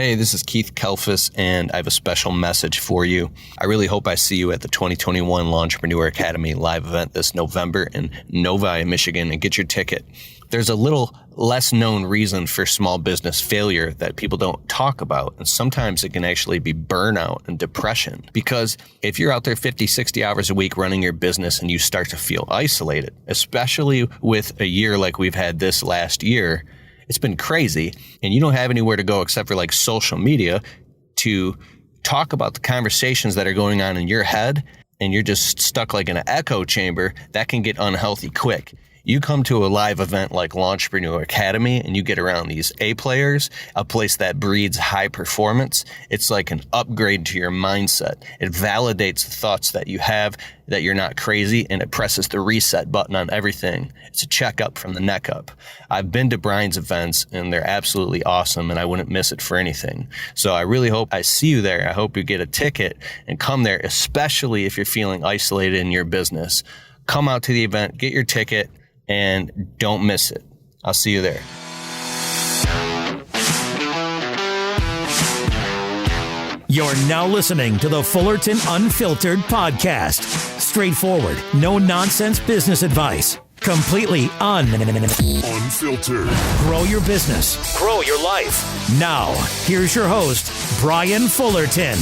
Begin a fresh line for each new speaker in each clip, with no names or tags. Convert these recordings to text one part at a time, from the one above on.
Hey, this is Keith Kelfis, and I have a special message for you. I really hope I see you at the 2021 Launchpreneur Academy live event this November in Novi, Michigan, and get your ticket. There's a little less known reason for small business failure that people don't talk about, and sometimes it can actually be burnout and depression. Because if you're out there 50, 60 hours a week running your business and you start to feel isolated, especially with a year like we've had this last year, it's been crazy, and you don't have anywhere to go except for like social media to talk about the conversations that are going on in your head, and you're just stuck like in an echo chamber. That can get unhealthy quick. You come to a live event like Launchpreneur Academy and you get around these A players, a place that breeds high performance. It's like an upgrade to your mindset. It validates the thoughts that you have, that you're not crazy, and it presses the reset button on everything. It's a checkup from the neck up. I've been to Brian's events and they're absolutely awesome, and I wouldn't miss it for anything. So I really hope I see you there. I hope you get a ticket and come there, especially if you're feeling isolated in your business. Come out to the event, get your ticket, and don't miss it. I'll see you there.
You're now listening to the Fullerton Unfiltered podcast. Straightforward, no nonsense business advice. Completely unfiltered. Grow your business. Grow your life. Now, here's your host, Brian Fullerton.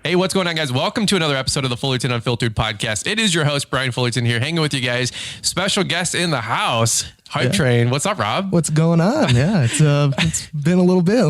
Hey, what's going on, guys? Welcome to another episode of the Fullerton Unfiltered podcast. It is your host, Brian Fullerton, here, hanging with you guys. Special guest in the house, Hype Train. What's up, Rob?
What's going on? Yeah, it's been a little bit.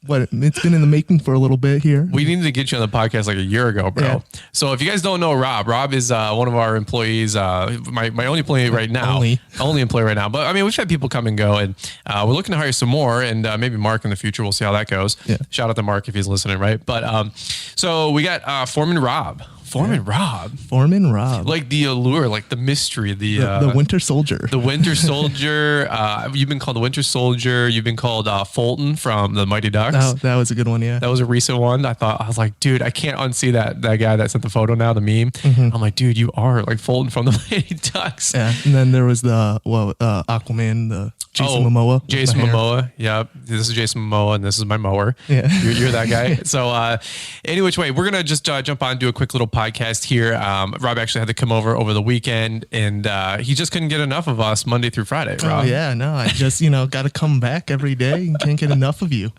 It's been in the making for a little bit here.
We needed to get you on the podcast like a year ago, bro. Yeah. So if you guys don't know Rob is one of our employees, my only employee right now. Only employee right now. But I mean, we've had people come and go, and we're looking to hire some more, and maybe Mark in the future. We'll see how that goes. Yeah. Shout out to Mark if he's listening, right? But so we got Foreman Rob. Foreman Rob. Like the allure, like the mystery, the
Winter Soldier.
The Winter Soldier. You've been called the Winter Soldier. You've been called Fulton from the Mighty Ducks.
Oh, that was a good one, yeah.
That was a recent one. I was like, dude, I can't unsee that guy that sent the photo now, the meme. Mm-hmm. I'm like, dude, you are like Fulton from the Mighty Ducks.
Yeah, and then there was the Aquaman, the Jason Momoa.
Jason Momoa. Yep. This is Jason Momoa, and this is my mower. Yeah. You're that guy. So any which way, we're going to just jump on and do a quick little podcast here. Rob actually had to come over the weekend, and he just couldn't get enough of us Monday through Friday, Rob.
Oh, yeah. No, I just, got to come back every day and can't get enough of you.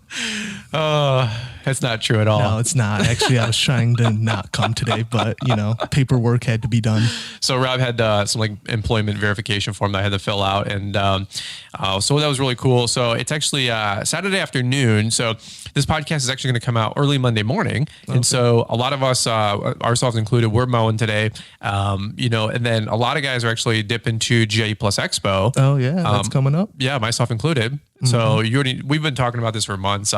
That's not true at all.
No, it's not. Actually, I was trying to not come today, but, paperwork had to be done. So
Rob had some like employment verification form that I had to fill out, and so that was really cool. So it's actually Saturday afternoon. So this podcast is actually going to come out early Monday morning. Okay. And so a lot of us, ourselves included, we're mowing today, and then a lot of guys are actually dipping to GIE Plus Expo.
Oh, yeah. That's coming up. Yeah,
myself included. Mm-hmm. So we've been talking about this for months.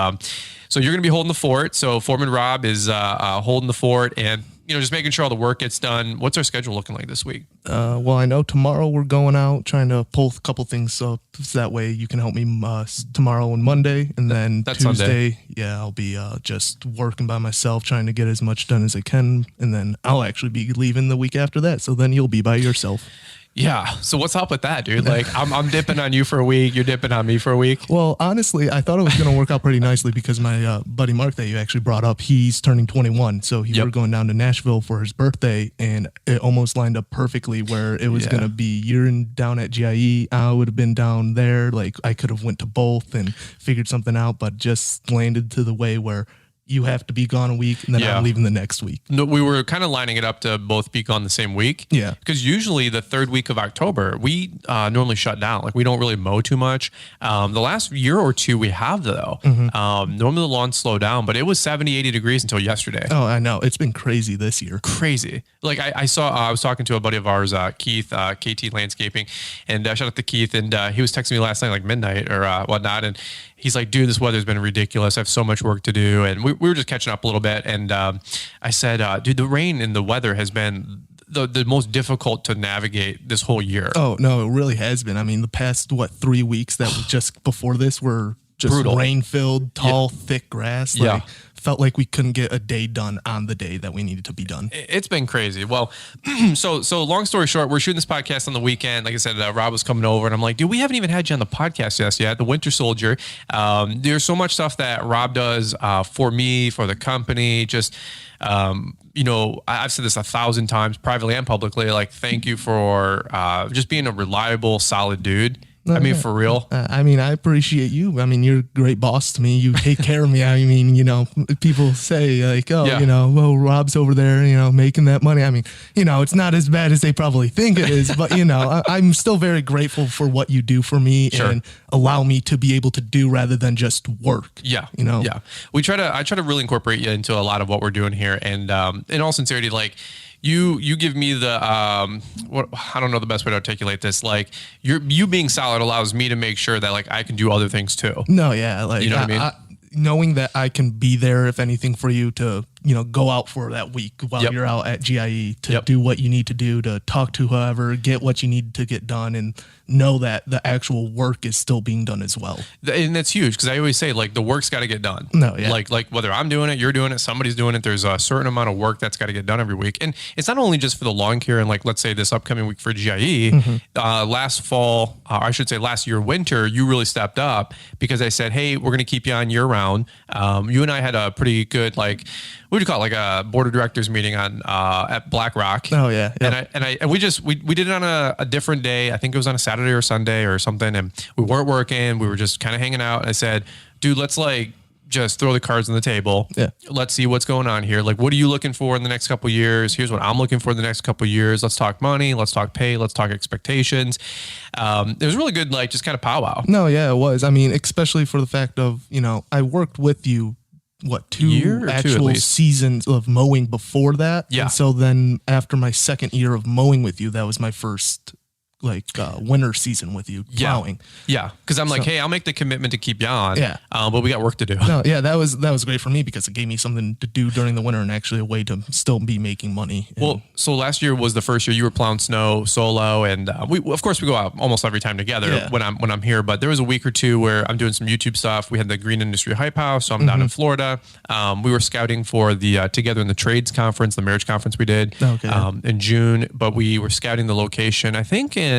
So you're going to be holding the fort. So Foreman Rob is holding the fort and, just making sure all the work gets done. What's our schedule looking like this week?
Well, I know tomorrow we're going out trying to pull a couple things up. So that way you can help me tomorrow and Monday. And then
that's
Tuesday, Sunday. I'll be just working by myself, trying to get as much done as I can. And then I'll actually be leaving the week after that. So then you'll be by yourself.
Yeah. So what's up with that, dude? Like I'm dipping on you for a week. You're dipping on me for a week.
Well, honestly, I thought it was going to work out pretty nicely because my buddy Mark that you actually brought up, he's turning 21. So we were going down to Nashville for his birthday, and it almost lined up perfectly where it was going to be you're down at GIE. I would have been down there. Like I could have went to both and figured something out, but just landed to the way where you have to be gone a week, and then I'm leaving the next week.
No, we were kind of lining it up to both be gone the same week. Yeah. Because usually the third week of October, we normally shut down. Like we don't really mow too much. The last year or two we have though. Mm-hmm. Normally the lawns slow down, but it was 70, 80 degrees until yesterday.
Oh, I know. It's been crazy this year.
Crazy. Like I was talking to a buddy of ours, Keith, KT Landscaping, and shout out to Keith. And he was texting me last night, like midnight or whatnot. And he's like, dude, this weather's been ridiculous. I have so much work to do. And we were just catching up a little bit. And I said, dude, the rain and the weather has been the most difficult to navigate this whole year.
Oh, no, it really has been. I mean, the past, 3 weeks that just before this were just
brutal.
rain-filled, tall, thick grass. Like, felt like we couldn't get a day done on the day that we needed to be done.
It's been crazy. Well, so long story short, we're shooting this podcast on the weekend. Like I said, Rob was coming over, and I'm like, dude, we haven't even had you on the podcast yet. The Winter Soldier. There's so much stuff that Rob does for me, for the company. Just I've said this 1,000 times privately and publicly. Like, thank you for just being a reliable, solid dude. I mean, for real.
I appreciate you. I mean, you're a great boss to me. You take care of me. I mean, people say like, well, Rob's over there, making that money. I mean, it's not as bad as they probably think it is, but I'm still very grateful for what you do for me and allow me to be able to do rather than just work.
Yeah. Yeah. I try to really incorporate you into a lot of what we're doing here. And in all sincerity, like, You give me the I don't know the best way to articulate this. Like, you being solid allows me to make sure that like I can do other things too.
No, yeah, like,
you know what I mean.
Knowing that I can be there if anything for you to go out for that week while you're out at GIE to do what you need to do, to talk to whoever, get what you need to get done, and know that the actual work is still being done as well.
And that's huge, because I always say, like, the work's got to get done.
No, yeah.
Like whether I'm doing it, you're doing it, somebody's doing it, there's a certain amount of work that's got to get done every week. And it's not only just for the lawn care and, like, let's say this upcoming week for GIE, last year winter, you really stepped up because I said, hey, we're going to keep you on year round. You and I had a pretty good, like, what do you call it? Like a board of directors meeting on at Black Rock.
Oh yeah. Yep.
And we did it on a different day. I think it was on a Saturday or Sunday or something. And we weren't working. We were just kind of hanging out. And I said, dude, let's like just throw the cards on the table. Yeah. Let's see what's going on here. Like, what are you looking for in the next couple of years? Here's what I'm looking for in the next couple of years. Let's talk money. Let's talk pay. Let's talk expectations. It was really good, like, just kind of powwow.
No, yeah, it was. I mean, especially for the fact of, I worked with you, two actual seasons of mowing before that. Yeah. And so then after my second year of mowing with you, that was my first winter season with you plowing.
Yeah. Cause I'm like, hey, I'll make the commitment to keep you on. Yeah. But we got work to do.
No, yeah, that was great for me because it gave me something to do during the winter and actually a way to still be making money.
Well, so last year was the first year you were plowing snow solo, and we go out almost every time together when I'm here. But there was a week or two where I'm doing some YouTube stuff. We had the Green Industry Hype House, so I'm down in Florida. We were scouting for the Together in the Trades conference, the marriage conference we did in June. But we were scouting the location, I think in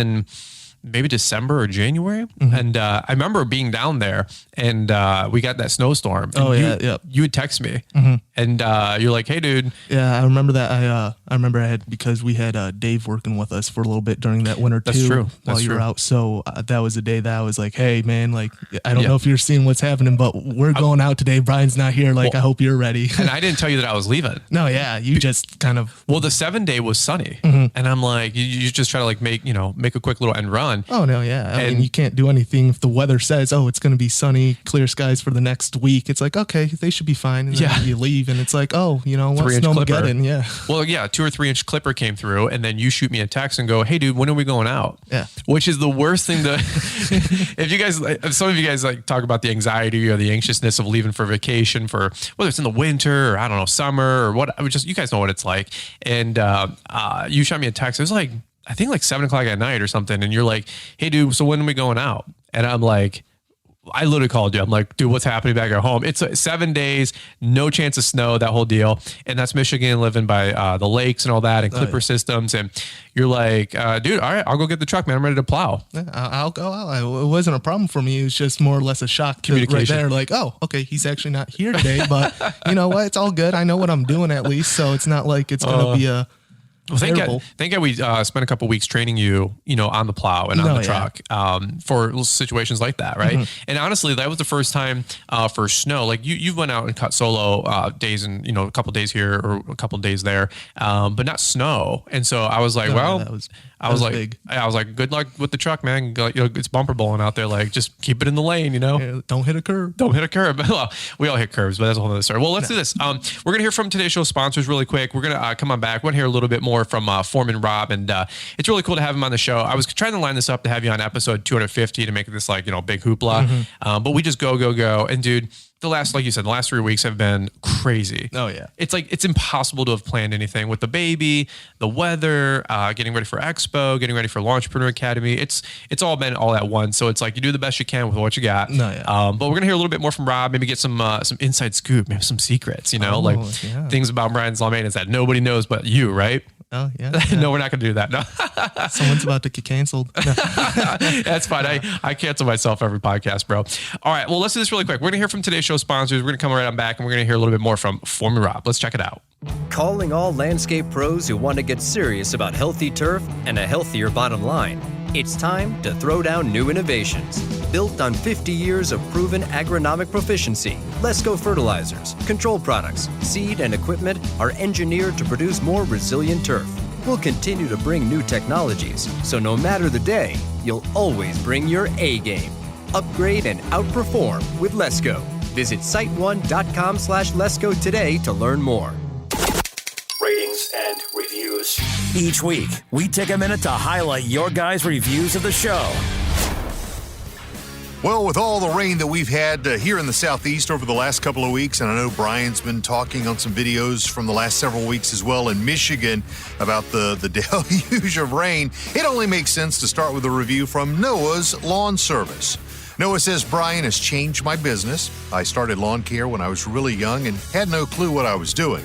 maybe December or January. And I remember being down there and we got that snowstorm. And you would text me and you're like, hey dude.
Yeah, I remember that. I remember because we had Dave working with us for a little bit during that winter too.
That's true.
While you were out. So that was the day that I was like, hey man, like, I don't know if you're seeing what's happening, but we're going out today. Brian's not here. Like, I hope you're ready.
And I didn't tell you that I was leaving.
No, yeah. You just kind of.
Well, the 7-day was sunny. And I'm like, you just try to like make a quick little end run.
Oh no, yeah. I mean, you can't do anything if the weather says, "Oh, it's going to be sunny, clear skies for the next week." It's like, okay, they should be fine. And then you leave, and it's like, oh, what's Snowmageddon? Yeah.
Well, yeah, 2 or 3 inch clipper came through, and then you shoot me a text and go, "Hey, dude, when are we going out?"
Yeah.
Which is the worst thing to. If some of you guys like talk about the anxiety or the anxiousness of leaving for vacation, for whether it's in the winter or I don't know, summer or what, you guys know what it's like. And you shot me a text. It was like, I think like 7:00 at night or something. And you're like, hey dude, so when are we going out? And I'm like, I literally called you. I'm like, dude, what's happening back at home? It's 7 days, no chance of snow, that whole deal. And that's Michigan, living by the lakes and all that and clipper systems. And you're like, dude, all right, I'll go get the truck, man. I'm ready to plow.
Yeah, I'll go out. It wasn't a problem for me. It was just more or less a shock. Communication. Right there, like, oh, okay, he's actually not here today. But you know what? It's all good. I know what I'm doing at least. So it's not like it's going to be a...
Well, thank God we spent a couple weeks training you, on the plow and on the truck for situations like that, right? And honestly, that was the first time for snow. Like you went out and cut solo days and a couple days here or a couple days there, but not snow. And so I was like, I was like, good luck with the truck, man. It's bumper bowling out there. Like, just keep it in the lane,
Yeah, don't hit a curb.
Don't hit a curb. Well, we all hit curves, but that's a whole other story. Well, let's do this. We're going to hear from today's show sponsors really quick. We're going to come on back. We're going to hear a little bit more from Foreman Rob, and it's really cool to have him on the show. I was trying to line this up to have you on episode 250 to make this like, big hoopla. But we just go. And dude, like you said, the last 3 weeks have been crazy.
Oh yeah.
It's like, it's impossible to have planned anything with the baby, the weather, getting ready for Expo, getting ready for Launchpreneur Academy. It's all been all at once. So it's like you do the best you can with what you got.
No, yeah.
But we're going to hear a little bit more from Rob, maybe get some inside scoop, maybe some secrets, things about Brian's Law Maintenance that nobody knows but you, right?
Oh yeah.
No, we're not going to do that. No.
Someone's about to get canceled. No.
That's fine. I cancel myself every podcast, bro. All right. Well, let's do this really quick. We're going to hear from today's show sponsors. We're going to come right on back and we're going to hear a little bit more from Foreman Rob. Let's check it out.
Calling all landscape pros who want to get serious about healthy turf and a healthier bottom line. It's time to throw down new innovations. Built on 50 years of proven agronomic proficiency, Lesco fertilizers, control products, seed, and equipment are engineered to produce more resilient turf. We'll continue to bring new technologies, so no matter the day, you'll always bring your A game. Upgrade and outperform with Lesco. Visit site1.com/Lesco today to learn more.
Ratings and reviews. Each week, we take a minute to highlight your guys' reviews of the show.
Well, with all the rain that we've had here in the Southeast over the last couple of weeks, and I know Brian's been talking on some videos from the last several weeks as well in Michigan about the deluge of rain, it only makes sense to start with a review from Noah's Lawn Service. Noah says, Brian has changed my business. I started lawn care when I was really young and had no clue what I was doing.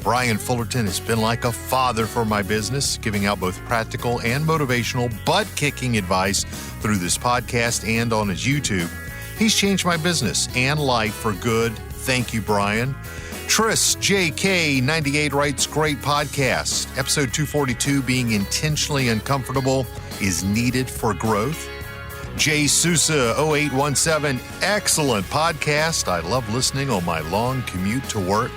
Brian Fullerton has been like a father for my business, giving out both practical and motivational butt-kicking advice through this podcast and on his YouTube. He's changed my business and life for good. Thank you, Brian. Tris JK98 writes, great podcast. Episode 242, being intentionally uncomfortable is needed for growth. Jay Sousa 0817, excellent podcast. I love listening on my long commute to work.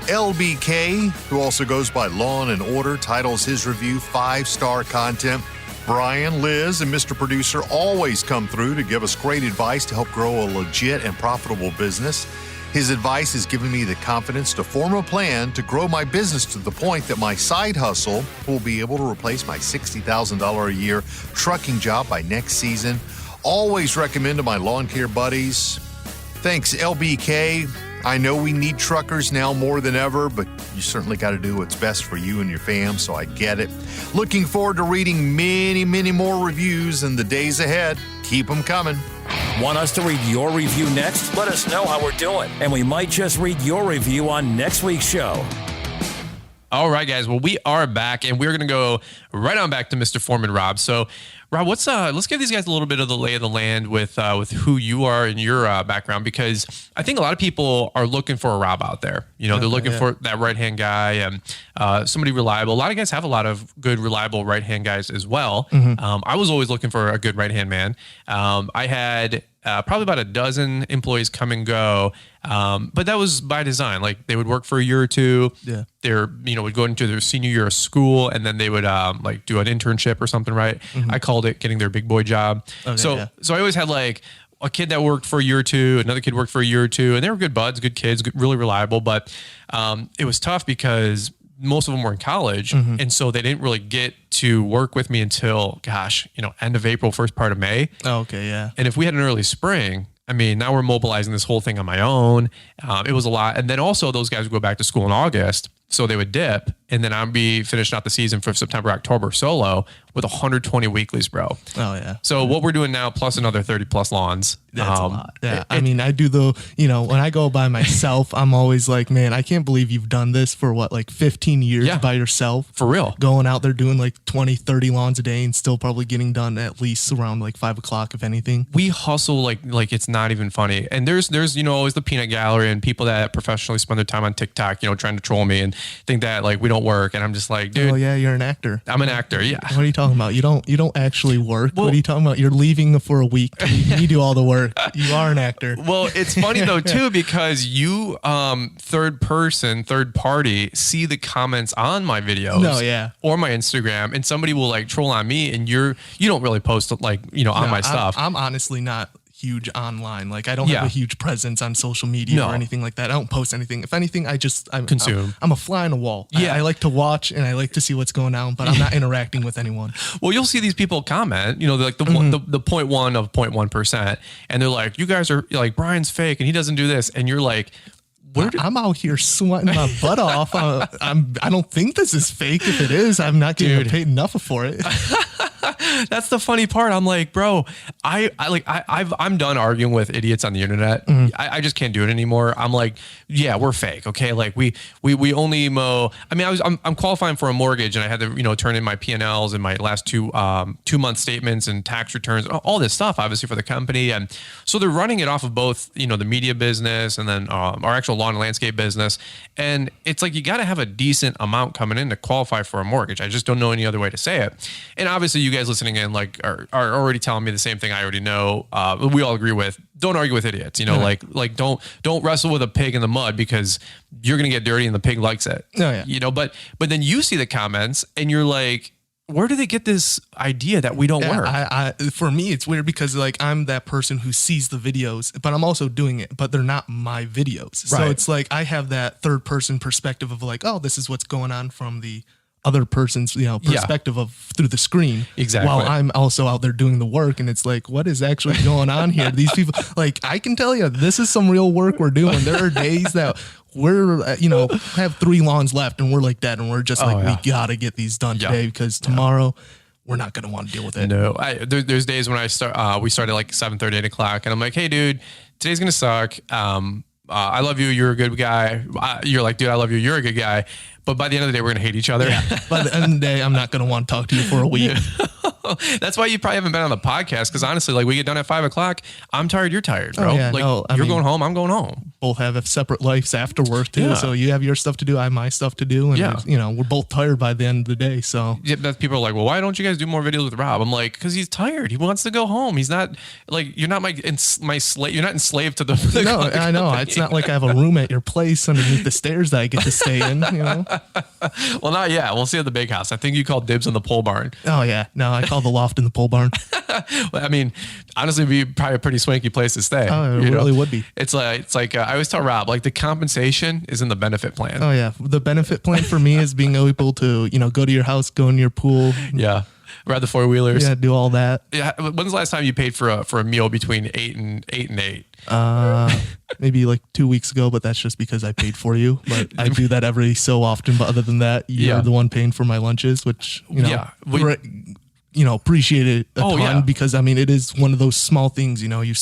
LBK, who also goes by Lawn and Order, titles his review 5-star content. Brian, Liz, and Mr. Producer always come through to give us great advice to help grow a legit and profitable business. His advice has given me the confidence to form a plan to grow my business to the point that my side hustle will be able to replace my $60,000 a year trucking job by next season. Always recommend to my lawn care buddies. Thanks, LBK. I know we need truckers now more than ever, but you certainly got to do what's best for you and your fam, so I get it. Looking forward to reading many, many more reviews in the days ahead. Keep them coming.
Want us to read your review next? Let us know how we're doing, and we might just read your review on next week's show.
All right, guys. Well, we are back, and we're going to go right on back to Mr. Foreman Rob. So, Rob, let's give these guys a little bit of the lay of the land with who you are and your background, because I think a lot of people are looking for a Rob out there. They're looking for that right-hand guy and somebody reliable. A lot of guys have a lot of good, reliable right-hand guys as well. Mm-hmm. I was always looking for a good right-hand man. I had probably about a dozen employees come and go. But that was by design. Like, they would work for a year or two. Yeah. They're, would go into their senior year of school, and then they would like do an internship or something, right? Mm-hmm. I called it getting their big boy job. Okay, so I always had like a kid that worked for a year or two, another kid worked for a year or two, and they were good buds, good kids, really reliable. But it was tough because most of them were in college. Mm-hmm. And so they didn't really get to work with me until, end of April, first part of May.
Oh, okay. Yeah.
And if we had an early spring, now we're mobilizing this whole thing on my own. It was a lot. And then also those guys would go back to school in August. So they would dip, and then I'd be finishing out the season for September, October solo with 120 weeklies, bro.
Oh, yeah.
So what we're doing now, plus another 30 plus lawns.
That's a lot. Yeah. I do when I go by myself, I'm always like, man, I can't believe you've done this for 15 years by yourself.
For real.
Going out there doing like 20, 30 lawns a day and still probably getting done at least around like 5 o'clock, if anything.
We hustle like it's not even funny. And there's always the peanut gallery and people that professionally spend their time on TikTok, trying to troll me and think that like we don't work. And I'm just like, dude.
Oh yeah, you're an actor.
I'm an actor. Yeah.
What are you talking about? You don't actually work. Well, what are you talking about? You're leaving for a week. You do all the work. You are an actor.
Well, it's funny though too, because you third party see the comments on my videos.
No, yeah.
Or my Instagram, and somebody will like troll on me, and you don't really post like on my stuff.
I'm honestly not huge online. Like I don't have a huge presence on social media or anything like that. I don't post anything. If anything, I'm
consume.
I'm a fly on a wall.
Yeah.
I like to watch and I like to see what's going on, but I'm not interacting with anyone.
Well, you'll see these people comment, like the 0.1 of 0.1%, and they're like, you guys are like, Brian's fake and he doesn't do this. And you're like,
I'm out here sweating my butt off. I don't think this is fake. If it is, I'm not getting paid enough for it.
That's the funny part. I'm like, bro, I'm done arguing with idiots on the internet. I just can't do it anymore. I'm like, yeah, we're fake. Okay. Like we only mow. I mean, I'm qualifying for a mortgage and I had to, turn in my P&Ls and my last 2-month statements and tax returns, all this stuff, obviously for the company. And so they're running it off of both, the media business and then our actual lawn and landscape business. And it's like, you got to have a decent amount coming in to qualify for a mortgage. I just don't know any other way to say it. And obviously you guys listening in like are already telling me the same thing I already know. We all agree with, don't argue with idiots, like don't wrestle with a pig in the mud because you're going to get dirty and the pig likes it.
Oh, yeah.
But then you see the comments and you're like, where do they get this idea that we don't work?
For me, it's weird because like I'm that person who sees the videos, but I'm also doing it, but they're not my videos.
Right.
So it's like I have that third person perspective of like, oh, this is what's going on from the other person's perspective of through the screen.
Exactly.
While I'm also out there doing the work, and it's like, what is actually going on here? These people, like, I can tell you, this is some real work we're doing. There are days that we're have 3 lawns left, and we're like that, and we're just we gotta get these done today because tomorrow we're not gonna want to deal with it.
No, there's days when I start. We start at like 7:30, 8 o'clock, and I'm like, hey, dude, today's gonna suck. I love you. You're a good guy. You're like, dude, I love you. You're a good guy. But by the end of the day, we're going to hate each other.
Yeah. By the end of the day, I'm not going to want to talk to you for a week.
That's why you probably haven't been on the podcast. Because honestly, like we get done at 5 o'clock. I'm tired. You're tired, bro.
Oh, yeah,
you're going home. I'm going home.
Both have separate lives after work too. Yeah. So you have your stuff to do. I have my stuff to do. And we're both tired by the end of the day. So
people are like, well, why don't you guys do more videos with Rob? I'm like, because he's tired. He wants to go home. He's not like, you're not my slave. You're not enslaved to the
No, I know. It's not like I have a room at your place underneath the stairs that I get to stay in,
Well, not yet. We'll see at the big house. I think you called dibs on the pole barn.
Oh, yeah. No, I call the loft in the pole barn.
Well, I mean, honestly, it'd be probably a pretty swanky place to stay.
Oh, it really would be.
It's like I always tell Rob, like the compensation is in the benefit plan.
Oh, yeah. The benefit plan for me is being able to, go to your house, go in your pool.
Yeah. Ride the 4-wheelers.
Yeah, do all that.
Yeah. When's the last time you paid for a meal between 8 and 8?
Maybe like 2 weeks ago, but that's just because I paid for you. But I do that every so often. But other than that, you're the one paying for my lunches, which appreciate it a ton because I mean it is one of those small things. A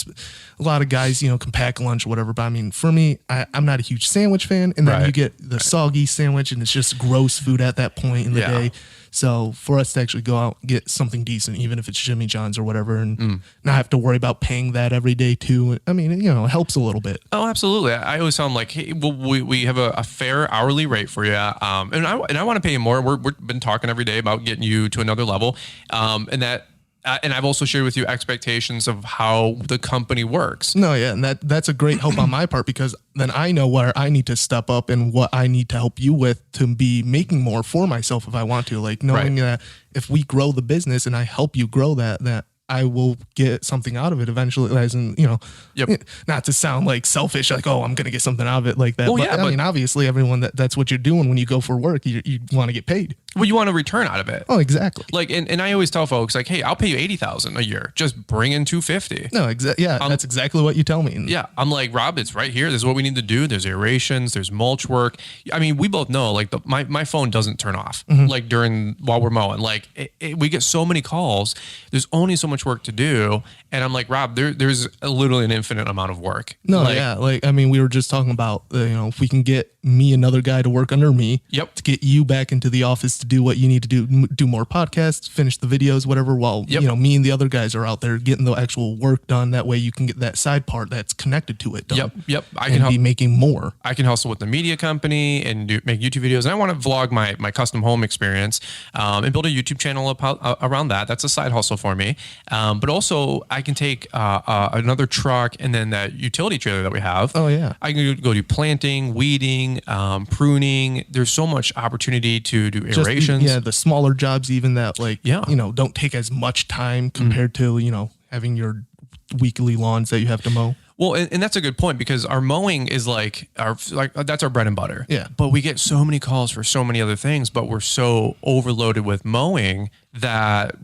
lot of guys can pack lunch or whatever, but I mean for me, I'm not a huge sandwich fan, and then you get the soggy sandwich, and it's just gross food at that point in the day. So for us to actually go out and get something decent, even if it's Jimmy John's or whatever, and not have to worry about paying that every day too, I mean, it helps a little bit.
Oh, absolutely. I always tell them like, hey, well, we have a fair hourly rate for you. And I want to pay you more. We've been talking every day about getting you to another level. And I've also shared with you expectations of how the company works.
No, yeah, and that's a great help on my part because then I know where I need to step up and what I need to help you with to be making more for myself if I want to. Like knowing that if we grow the business and I help you grow that I will get something out of it eventually, as in, not to sound like selfish, like, oh, I'm going to get something out of it like that. Well, but I mean, obviously everyone that's what you're doing when you go for work, you want to get paid.
Well, you want a return out of it.
Oh, exactly.
Like, and I always tell folks like, hey, I'll pay you $80,000 a year. Just bring in $250,000.
No, exactly. Yeah. That's exactly what you tell me.
Yeah. I'm like, Rob, it's right here. This is what we need to do. There's aerations, there's mulch work. I mean, we both know like my phone doesn't turn off like while we're mowing. Like we get so many calls. There's only so much work to do. And I'm like, Rob, there's literally an infinite amount of work.
No, like, I mean, we were just talking about, if we can get me another guy to work under me to get you back into the office to do what you need to do more podcasts, finish the videos, whatever, while, me and the other guys are out there getting the actual work done. That way you can get that side part that's connected to it done.
Yep. I
can be making more.
I can hustle with the media company and make YouTube videos. And I want to vlog my custom home experience and build a YouTube channel around that. That's a side hustle for me. But also I can take another truck and then that utility trailer that we have.
Oh, yeah.
I can go do planting, weeding, pruning. There's so much opportunity to do aerations.
The smaller jobs even that don't take as much time compared to, having your weekly lawns that you have to mow.
Well, and that's a good point because our mowing is that's our bread and butter.
Yeah.
But we get so many calls for so many other things, but we're so overloaded with mowing that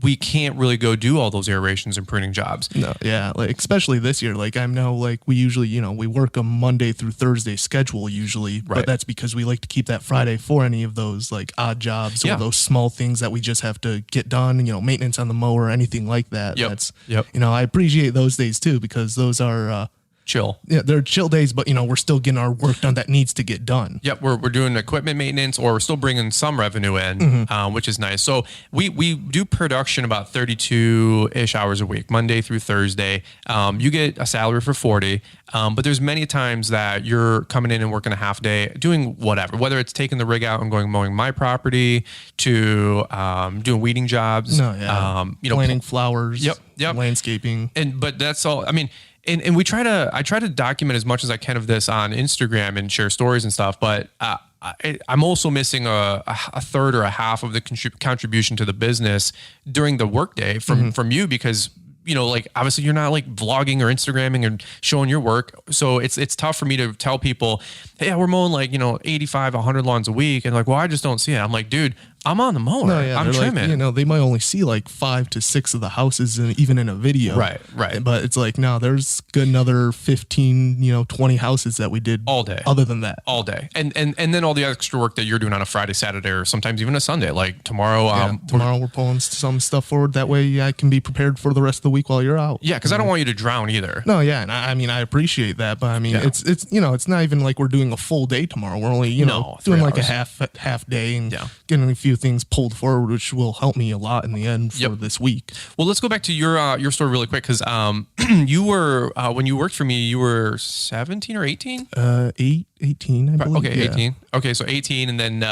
we can't really go do all those aerations and pruning jobs.
No, yeah, like especially this year. Like I know, like we usually, we work a Monday through Thursday schedule usually, but that's because we like to keep that Friday for any of those like odd jobs or those small things that we just have to get done. Maintenance on the mower, anything like that. That's I appreciate those days too because those are.
Chill.
Yeah, they're chill days, but we're still getting our work done that needs to get done.
Yep, we're doing equipment maintenance, or we're still bringing some revenue in, which is nice. So we do production about 32-ish hours a week, Monday through Thursday. You get a salary for 40, but there's many times that you're coming in and working a half day, doing whatever, whether it's taking the rig out and going mowing my property to doing weeding jobs.
Planting flowers.
Yep.
Landscaping.
But that's all. I mean. And I try to document as much as I can of this on Instagram and share stories and stuff, but I'm also missing a third or a half of the contribution to the business during the workday from you because obviously you're not like vlogging or Instagramming and showing your work. So it's tough for me to tell people, hey, we're mowing 85, 100 lawns a week. And well, I just don't see it. I'm like, dude, I'm on the mower. I'm trimming.
They might only see 5 to 6 of the houses even in a video.
Right.
But it's no, there's good another 15, 20 houses that we did
all day.
Other than that,
all day, and then all the extra work that you're doing on a Friday, Saturday, or sometimes even a Sunday. Like tomorrow,
tomorrow we're pulling some stuff forward. That way, I can be prepared for the rest of the week while you're out.
Yeah, because I don't want you to drown either.
No, yeah, and I appreciate that, but it's it's not even like we're doing a full day tomorrow. We're only doing like
hours.
a half day and getting a few things pulled forward, which will help me a lot in the end for this week.
Well, let's go back to your story really quick because you were when you worked for me, you were 17 or 18?
18, I believe.
Okay, 18. Okay, so 18, and then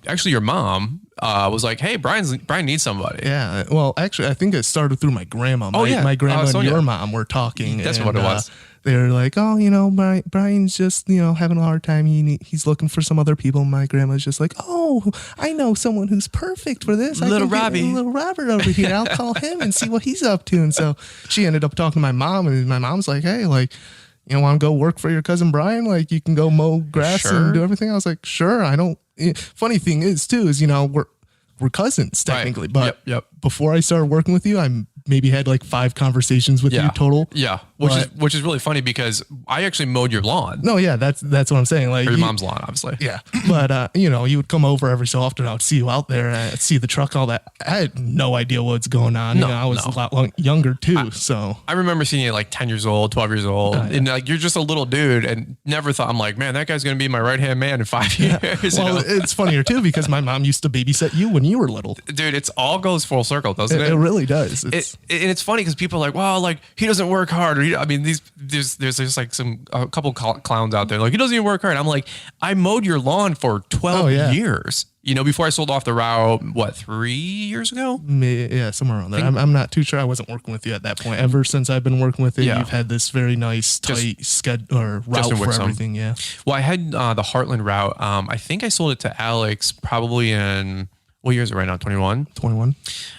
actually your mom was like, "Hey, Brian needs somebody."
Yeah. Well, actually, I think it started through my grandma. My grandma and your mom were talking.
That's what it was.
They were like, "Oh, Brian's just having a hard time. He's looking for some other people." My grandma's just like, "Oh, I know someone who's perfect for this.
Little
Robert over here. I'll call him and see what he's up to." And so she ended up talking to my mom, and my mom's like, "Hey, want to go work for your cousin Brian? You can go mow grass and do everything." I was like, "Sure." I don't. Funny thing is, we're cousins technically, but before I started working with you, I maybe had 5 conversations with you total.
Yeah, which is really funny because I actually mowed your lawn.
No, yeah, that's what I'm saying.
Or your mom's lawn, obviously.
Yeah, but you would come over every so often. I would see you out there, I'd see the truck, all that. I had no idea what's going on. I was a lot younger too. So
I remember seeing you 10 years old, 12 years old, and you're just a little dude, and never thought, I'm like, man, that guy's gonna be my right hand man in 5 years.
Well, it's funnier too because my mom used to babysit you when you were little.
Dude, it's all goes full circle, doesn't it?
It really does.
And it's funny because people are like, well, he doesn't work hard. Or there's just a couple clowns out there he doesn't even work hard. I'm like, I mowed your lawn for 12 years. Before I sold off the route, 3 years ago?
Yeah, somewhere around there. I'm not too sure. I wasn't working with you at that point. Ever since I've been working with you, you've had this very nice, tight schedule or route for everything. Yeah.
Well, I had the Heartland route. I think I sold it to Alex probably in... What year is it right now? 21?
21.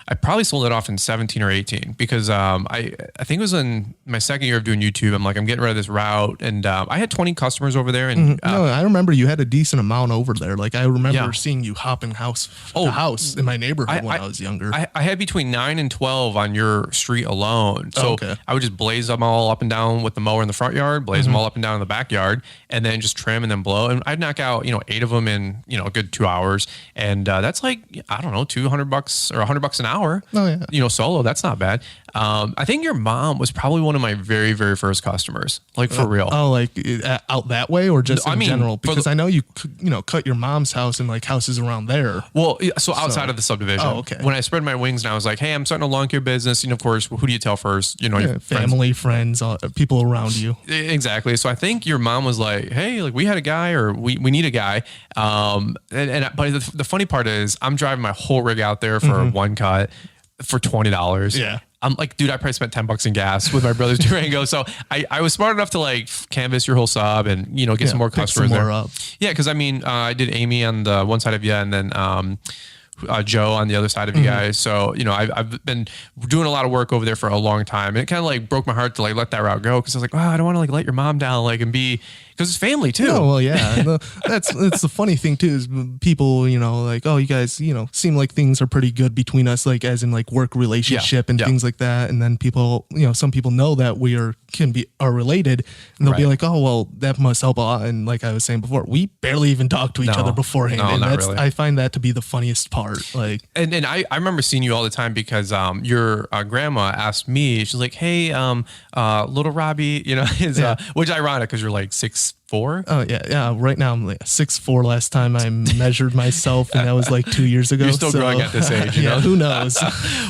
I probably sold it off in 17 or 18 because I think it was in my second year of doing YouTube. I'm getting rid of this route. And I had 20 customers over there. And
no, I remember you had a decent amount over there. I remember seeing you hopping house to house in my neighborhood when I was younger.
I had between 9 and 12 on your street alone. So I would just blaze them all up and down with the mower in the front yard, blaze them all up and down in the backyard, and then just trim and then blow. And I'd knock out, 8 of them in, a good 2 hours. And that's I don't know, $200 or $100 an hour.
Oh yeah.
Solo. That's not bad. I think your mom was probably one of my very, very first customers, for real.
Oh, out that way or just in general? Because I know you cut your mom's house and houses around there.
Well, so outside of the subdivision.
Oh, okay.
When I spread my wings and I was like, hey, I'm starting a lawn care business. Of course, who do you tell first?
Family, friends, people around you.
Exactly. So I think your mom was like, hey, we had a guy or we need a guy. But the funny part is I'm driving my whole rig out there for one cut for $20.
Yeah.
I'm like, dude, I probably spent $10 in gas with my brother's Durango. So I was smart enough to canvas your whole sub and, get some more customers there.
Up.
Yeah. Cause I did Amy on the one side of you and then, Joe on the other side of you guys. So, I've been doing a lot of work over there for a long time, and it kind of like broke my heart to like let that route go. Cause I was like, wow, I don't want to like let your mom down, like, and be, cause it's family too.
Oh, well, yeah. That's the funny thing too, is people, like, oh, you guys, seem like things are pretty good between us, like as in like work relationship and things like that. And then people, some people know that we are related, and they'll be like, oh, well, that must help a lot. And like I was saying before, we barely even talk to each other beforehand.
No,
and
not really.
I find that to be the funniest part. Like,
and I remember seeing you all the time because your grandma asked me, she's like, hey, little Robbie, is which ironic because you're like 6'4".
Oh yeah. Right now I'm like 6'4". Last time I measured myself, and that was like 2 years ago.
You're still growing at this age,
yeah, who knows?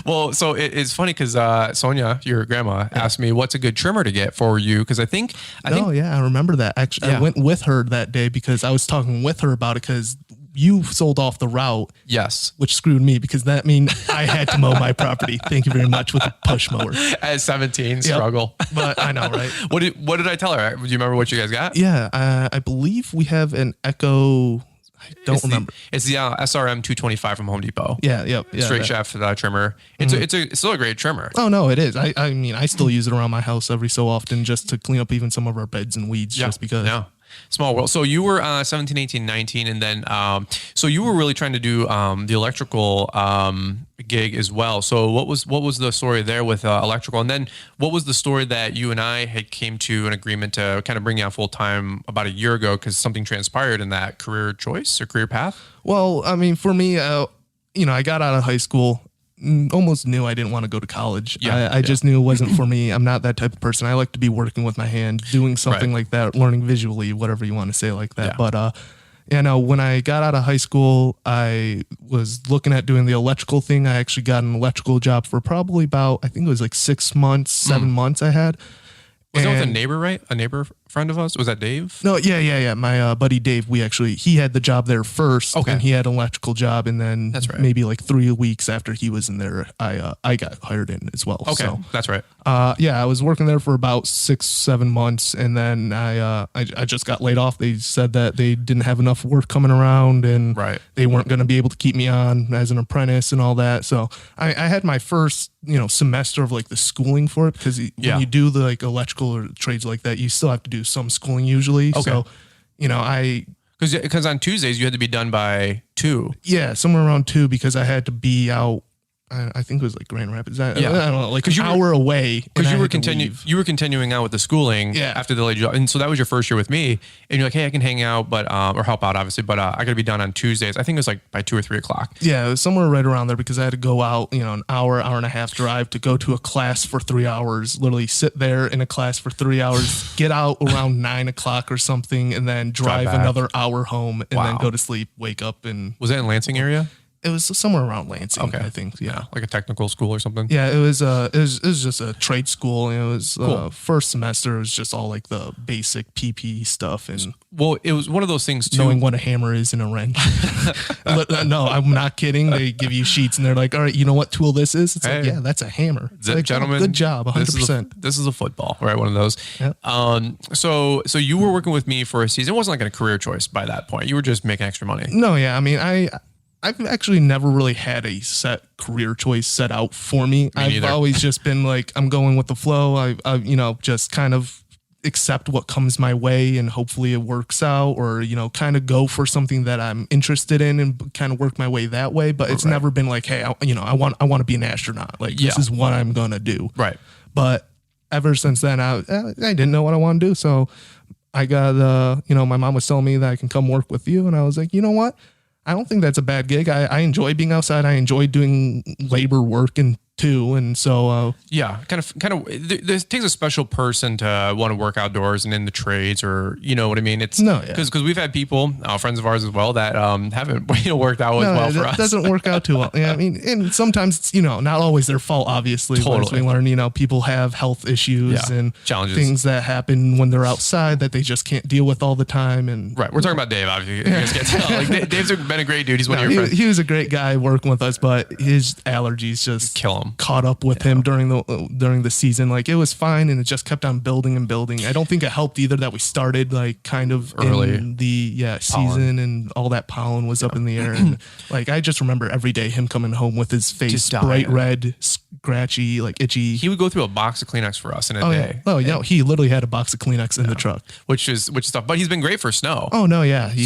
Well, so it's funny because Sonia, your grandma, asked me what's a good trimmer to get for you, because I think.
Oh yeah, I remember that. Actually, I went with her that day because I was talking with her about it, because you sold off the route.
Yes.
Which screwed me, because that means I had to mow my property. Thank you very much, with a push mower.
At 17, struggle.
But I know, right?
What did I tell her? Do you remember what you guys got?
Yeah, I believe we have an Echo. I don't remember.
It's the SRM 225 from Home Depot.
Yeah.
Straight shaft trimmer. It's still a great trimmer.
Oh no, it is. I mean, I still use it around my house every so often just to clean up even some of our beds and weeds, just because.
Yeah. Small world. So you were 17, 18, 19, and then so you were really trying to do the electrical gig as well. So what was the story there with electrical, and then what was the story that you and I had came to an agreement to kind of bring you out full time about a year ago, because something transpired in that career choice or career path?
Well, I mean, for me, I got out of high school. Almost knew I didn't want to go to college. I just knew it wasn't for me. I'm not that type of person. I like to be working with my hand, doing something like that, learning visually, whatever you want to say like that. Yeah. But when I got out of high school, I was looking at doing the electrical thing. I actually got an electrical job for probably about, I think it was like 6 months, 7 months I had.
Was that with a neighbor, right? A neighbor friend of us? Was that Dave?
No, yeah. My buddy Dave, he had the job there first. Okay. And he had an electrical job, and then maybe like 3 weeks after he was in there, I got hired in as well.
Okay, so, that's right.
I was working there for about 6-7 months, and then I just got laid off. They said that they didn't have enough work coming around, and they weren't going to be able to keep me on as an apprentice and all that. So I had my first semester of like the schooling for it, because when you do the like electrical or trades like that, you still have to do some schooling usually. Okay. So,
because on Tuesdays you had to be done by 2.
Yeah, somewhere around 2, because I had to be out. I think it was like Grand Rapids. I don't know, like an hour away.
Because you were continuing out with the schooling after the late job, and so that was your first year with me. And you're like, hey, I can hang out, but or help out, obviously, but I got to be done on Tuesdays. I think it was like by 2 or 3 o'clock.
Yeah, it was somewhere right around there, because I had to go out, an hour and a half drive to go to a class for 3 hours. Literally sit there in a class for 3 hours, get out around 9 o'clock or something, and then drive another hour home, and then go to sleep, wake up, and
was that in Lansing area?
It was somewhere around Lansing, I think. Yeah,
like a technical school or something.
Yeah, it was just a trade school. And it was first semester. It was just all like the basic PP stuff, and
it was one of those things too.
Knowing what a hammer is and a wrench. No, I'm not kidding. They give you sheets, and they're like, "All right, you know what tool this is?" It's like, yeah, that's a hammer. Like,
gentlemen,
good job, 100%.
This is a football, right? One of those. Yep. So you were working with me for a season. It wasn't like a career choice by that point. You were just making extra money.
No, yeah. I mean, I've actually never really had a set career choice set out for me. I've always just been like, I'm going with the flow. I just kind of accept what comes my way, and hopefully it works out, or, kind of go for something that I'm interested in and kind of work my way that way. But it's never been like, hey, I want to be an astronaut. Like, this is what I'm going to do.
Right.
But ever since then, I didn't know what I want to do. So I got, my mom was telling me that I can come work with you. And I was like, you know what? I don't think that's a bad gig. I enjoy being outside. I enjoy doing labor work too, and so
kind of. This takes a special person to want to work outdoors and in the trades, or you know what I mean. It's because we've had people, friends of ours as well, that haven't worked out well for us. It
doesn't work out too well. Yeah, I mean, and sometimes it's not always their fault. Obviously, once we learn, people have health issues and
challenges,
things that happen when they're outside that they just can't deal with all the time. And
we're talking about Dave. Obviously, you guys can't tell. Like Dave's been a great dude. He's one of your friends.
He was a great guy working with us, but his allergies just
kill him.
caught up with him during the season. Like it was fine, and it just kept on building and building. I don't think it helped either that we started like kind of early in the season, and all that pollen was up in the air. And like I just remember every day him coming home with his face bright red, scratchy, like itchy.
He would go through a box of Kleenex for us in a day.
Yeah. Oh yeah, he literally had a box of Kleenex in the truck,
which is tough. But he's been great for snow.
Oh no, yeah, he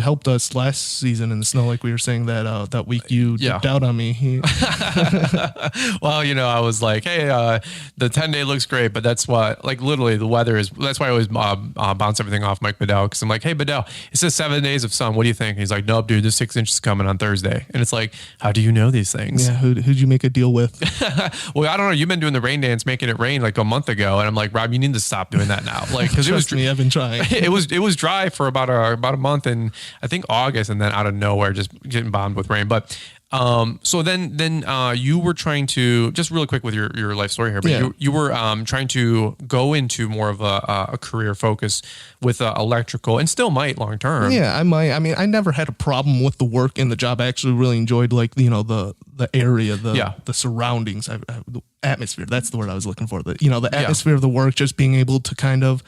helped us last season in the snow, like we were saying that week you dipped out on me.
Well, I was like, hey, the 10-day looks great, but that's what, like, literally the weather is. That's why I always bounce everything off Mike Bedell, because I'm like, hey Bedell, it says 7 days of sun. What do you think? And he's like, nope, dude, there's 6 inches coming on Thursday. And it's like, how do you know these things?
Yeah, who'd you make a deal with?
Well, I don't know. You've been doing the rain dance, making it rain like a month ago, and I'm like, Rob, you need to stop doing that now. Like, because
I've been trying.
It was dry for about a month, and I think August, and then out of nowhere, just getting bombed with rain. But so then you were trying to, just really quick with your life story here, but you were trying to go into more of a career focus with electrical, and still might long term.
Yeah, I might. I mean, I never had a problem with the work and the job. I actually really enjoyed the area, the surroundings, the atmosphere. That's the word I was looking for. The atmosphere of the work, just being able to kind of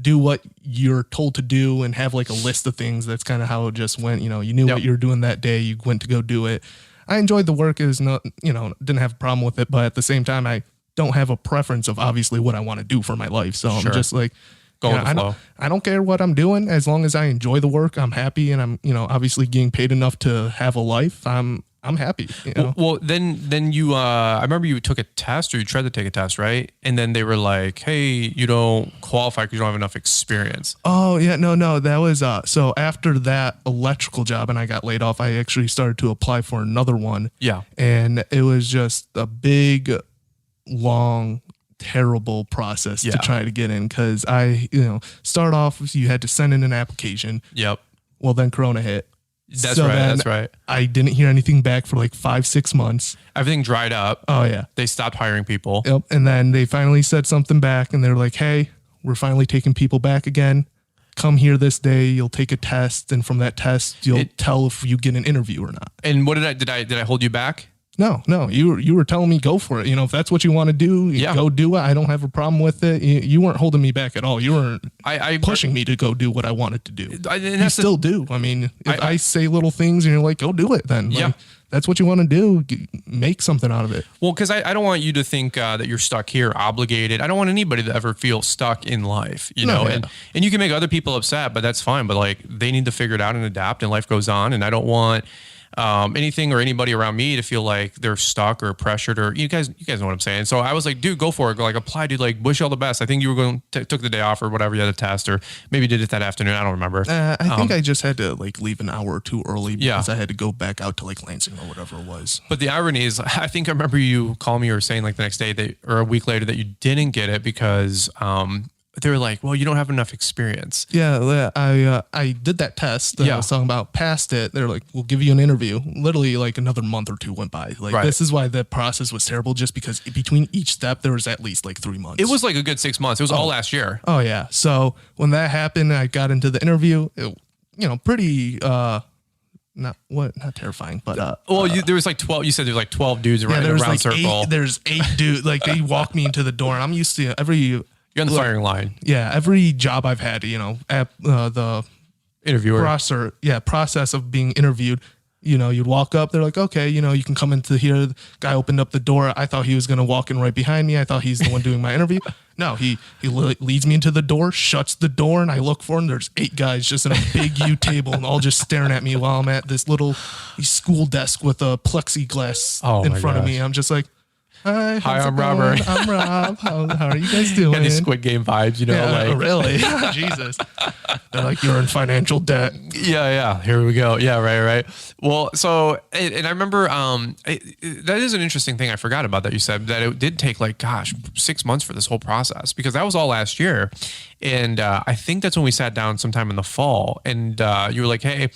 do what you're told to do and have like a list of things. That's kind of how it just went. You knew what you were doing that day. You went to go do it. I enjoyed the work. It was not, didn't have a problem with it, but at the same time, I don't have a preference of obviously what I want to do for my life. So I'm just like, I don't care what I'm doing as long as I enjoy the work. I'm happy, and I'm obviously getting paid enough to have a life. I'm happy.
Well, then you, I remember you took a test, or you tried to take a test, right? And then they were like, hey, you don't qualify because you don't have enough experience.
Oh yeah, no, that was, so after that electrical job and I got laid off, I actually started to apply for another one.
Yeah.
And it was just a big, long, terrible process to try to get in. Cause I, start off, you had to send in an application.
Yep.
Well, then Corona hit.
That's right.
I didn't hear anything back for like 5-6 months.
Everything dried up.
Oh yeah.
They stopped hiring people.
Yep. And then they finally said something back, and they're like, hey, we're finally taking people back again. Come here this day. You'll take a test. And from that test, you'll tell if you get an interview or not.
And what did I hold you back?
No, you were telling me go for it. If that's what you want to do, go do it. I don't have a problem with it. You weren't holding me back at all. You weren't pushing me to go do what I wanted to do. You still do. I mean, if I say little things and you're like, go do it, then that's what you want to do. Make something out of it.
Well, because I don't want you to think that you're stuck here, obligated. I don't want anybody to ever feel stuck in life, and you can make other people upset, but that's fine. But like, they need to figure it out and adapt, and life goes on. And I don't want anything or anybody around me to feel like they're stuck or pressured, or you guys know what I'm saying. So I was like, dude, go for it. Go, like, apply, dude, like, wish you all the best. I think you were going to took the day off or whatever. You had a test, or maybe did it that afternoon. I don't remember.
I think I just had to like leave an hour or two early because I had to go back out to like Lansing or whatever it was.
But the irony is, I think I remember you calling me or saying like the next day or a week later that you didn't get it because, they were like, well, you don't have enough experience.
Yeah, I did that test that I was talking about, passed it. They're like, we'll give you an interview. Literally like another month or two went by. Like this is why the process was terrible, just because between each step, there was at least like 3 months.
It was like a good 6 months. It was all last year.
Oh yeah. So when that happened, I got into the interview, pretty, not terrifying, but
there was like 12. You said there was like 12 dudes around in a round circle.
There's 8 dudes. Like they walked me into the door, and I'm used to you're
on the firing line.
Yeah, every job I've had, at the
interviewer
process of being interviewed, you'd walk up, they're like, okay, you can come into here. The guy opened up the door. I thought he was going to walk in right behind me. I thought he's the one doing my interview. No, he leads me into the door, shuts the door, and I look for him. There's 8 guys just in a big U table and all just staring at me while I'm at this little school desk with a plexiglass in front of me. I'm just like, hi,
I'm Robert.
I'm Rob. How are you guys doing?
Got these Squid Game vibes,
really? Jesus. They're like, you're in financial debt.
Yeah. Here we go. Yeah, right. Well, so, and I remember, that is an interesting thing I forgot about that you said, that it did take 6 months for this whole process, because that was all last year. And I think that's when we sat down sometime in the fall. And you were like, hey,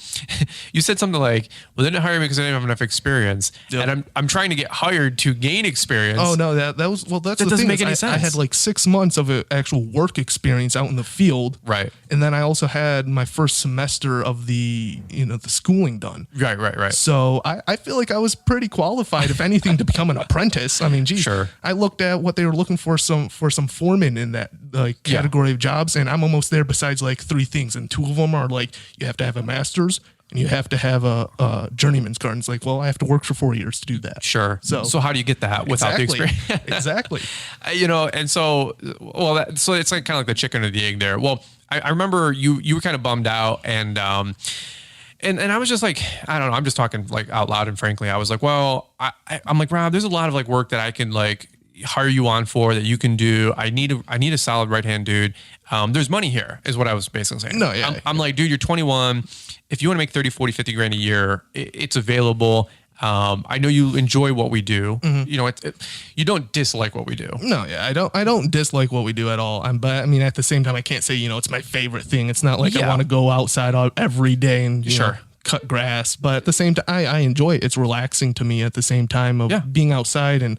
you said something like, well, they didn't hire me because I didn't have enough experience. Yep. And I'm trying to get hired to gain experience.
Oh, no, that was, well, that's
that
the
doesn't
thing.
make any sense.
I had like 6 months of actual work experience out in the field.
Right.
And then I also had my first semester of the schooling done.
Right.
So I feel like I was pretty qualified, if anything, to become an apprentice. I mean, geez,
sure.
I looked at what they were looking for some foreman in that like category of jobs, and I'm almost there besides like 3 things, and 2 of them are like you have to have a master's and you have to have a journeyman's card. And it's like, well, I have to work for 4 years to do that.
Sure. So how do you get that without the experience?
Exactly.
And so, so it's like kind of like the chicken or the egg there. Well, I remember you were kind of bummed out, and I was just like, I don't know, I'm just talking like out loud and frankly, I was like, well, I'm like, Rob, there's a lot of like work that I can like hire you on for that you can do. I need a solid right-hand dude. There's money here is what I was basically saying.
No, yeah.
I'm like, dude, you're 21. If you want to make 30, 40, 50 grand a year, it's available. I know you enjoy what we do. Mm-hmm. You don't dislike what we do.
No, yeah, I don't dislike what we do at all. But I mean, at the same time, I can't say, it's my favorite thing. It's not like I want to go outside every day and cut grass, but at the same time, I enjoy it. It's relaxing to me at the same time of being outside, and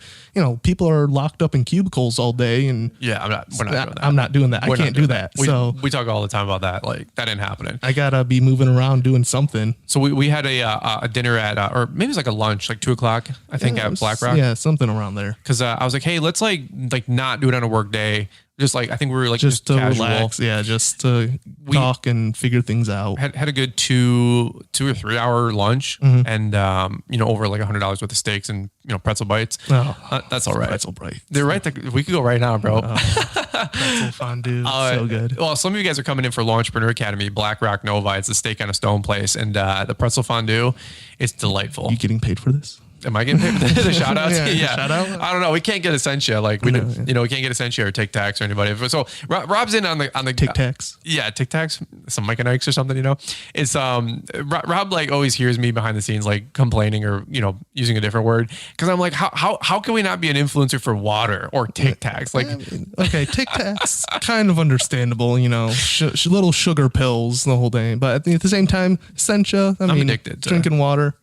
people are locked up in cubicles all day, and
we're not doing that.
I'm not doing that. I can't do that. So
we talk all the time about that. Like that ain't happening.
I gotta be moving around doing something.
So we had a dinner at or maybe it's like a lunch, like 2:00, I think, at Black Rock.
Yeah, something around there.
Because I was like, hey, let's like not do it on a work day. Just like, I think we were like
just to
casual.
Relax. Yeah. Just to talk and figure things out.
Had a good 2 or 3 hour lunch, and, over like $100 worth of steaks and, pretzel bites.
Oh,
that's all right.
Pretzel bites.
They're right. We could go right now, bro.
Pretzel fondue. So good.
Well, some of you guys are coming in for Launchpreneur Academy, Black Rock Nova. It's a steak on a stone place. And, the pretzel fondue, it's delightful.
You getting paid for this?
Am I getting paid for the shout outs?
Yeah. Shout out?
I don't know. We can't get Essentia. Like we can't get Essentia or Tic Tacs or anybody. So Rob's in on the
Tic Tacs.
Tic Tacs, some Mike and Ike's or something, It's Rob like always hears me behind the scenes like complaining or, using a different word. Cause I'm like, how can we not be an influencer for water or Tic Tacs? Like,
okay, Tic Tacs, kind of understandable, little sugar pills the whole day. But at the same time, Essentia, I'm addicted to drinking water.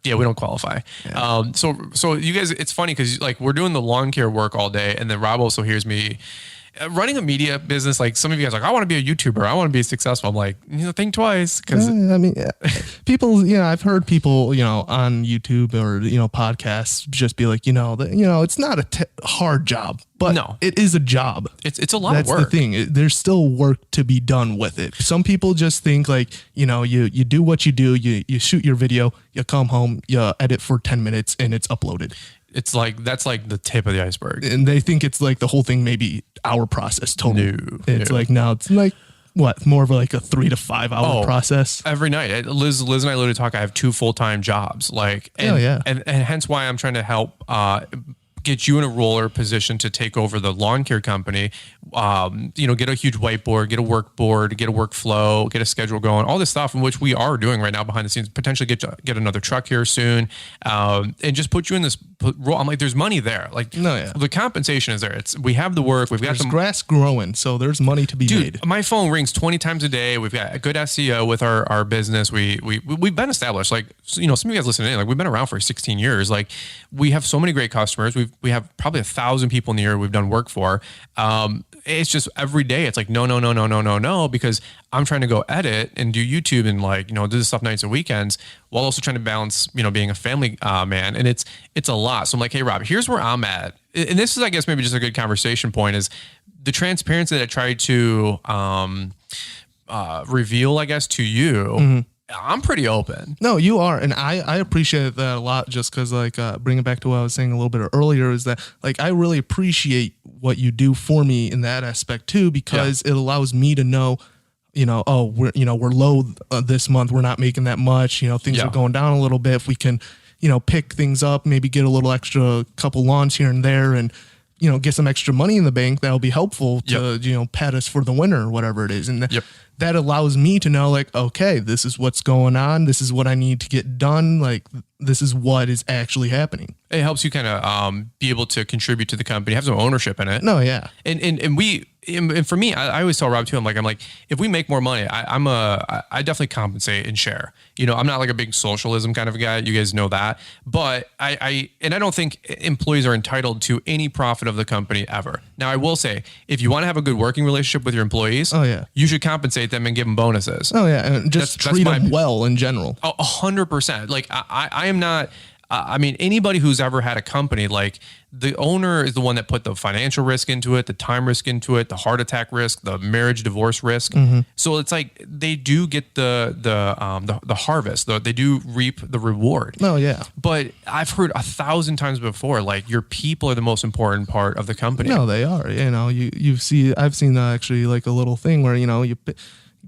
Yeah, we don't qualify. Yeah. So you guys, it's funny because like we're doing the lawn care work all day, and then Rob also hears me running a media business. Like some of you guys are like, I want to be a YouTuber. I want to be successful. I'm like, think twice. Because
people, I've heard people, on YouTube or podcasts just be like, it's not a hard job, but no, it is a job.
It's a lot of work.
That's the thing. There's still work to be done with it. Some people just think like, you do what you do. You shoot your video, you come home, you edit for 10 minutes, and it's uploaded.
It's like, that's like the tip of the iceberg.
And they think it's like the whole thing, maybe our process total. No, it's like, no, it's like what, more of like a 3 to 5 hour process
every night. Liz and I literally talk. I have 2 full-time jobs, like, and hence why I'm trying to help, get you in a role or position to take over the lawn care company, get a huge whiteboard, get a work board, get a workflow, get a schedule going, all this stuff in which we are doing right now behind the scenes, potentially get another truck here soon, and just put you in this role. I'm like, there's money there. Like, the compensation is there. We have the work. There's
grass growing, so there's money to be made.
My phone rings 20 times a day. We've got a good SEO with our business. We've been established. Like, some of you guys listening in, like we've been around for 16 years. Like we have so many great customers. We have probably 1,000 people in the year we've done work for. It's just every day it's like, no, because I'm trying to go edit and do YouTube and like, do this stuff nights and weekends while also trying to balance, being a family man. And it's a lot. So I'm like, hey, Rob, here's where I'm at. And this is, I guess, maybe just a good conversation point is the transparency that I tried to reveal, I guess, to you. Mm-hmm. I'm pretty open.
No, you are. And I appreciate that a lot just because like bringing it back to what I was saying a little bit earlier is that like I really appreciate what you do for me in that aspect too, because it allows me to know, we're low this month. We're not making that much, things are going down a little bit. If we can, pick things up, maybe get a little extra couple lawns here and there and, get some extra money in the bank, that'll be helpful to, pad us for the winter or whatever it is. And that allows me to know like, okay, this is what's going on. This is what I need to get done. Like, this is what is actually happening.
It helps you kind of be able to contribute to the company, have some ownership in it.
No, yeah.
And we and for me, I always tell Rob too, I'm like, if we make more money, I definitely compensate and share. I'm not like a big socialism kind of a guy. You guys know that, but I don't think employees are entitled to any profit of the company ever. Now I will say, if you want to have a good working relationship with your employees, you should compensate them and give them bonuses.
And just treat them well in general.
100%. Like I am not. Anybody who's ever had a company, like the owner is the one that put the financial risk into it, the time risk into it, the heart attack risk, the marriage divorce risk. So it's like they do get the harvest. They do reap the reward.
Oh yeah.
But I've heard 1,000 times before, like your people are the most important part of the company.
No, they are. I've seen actually like a little thing where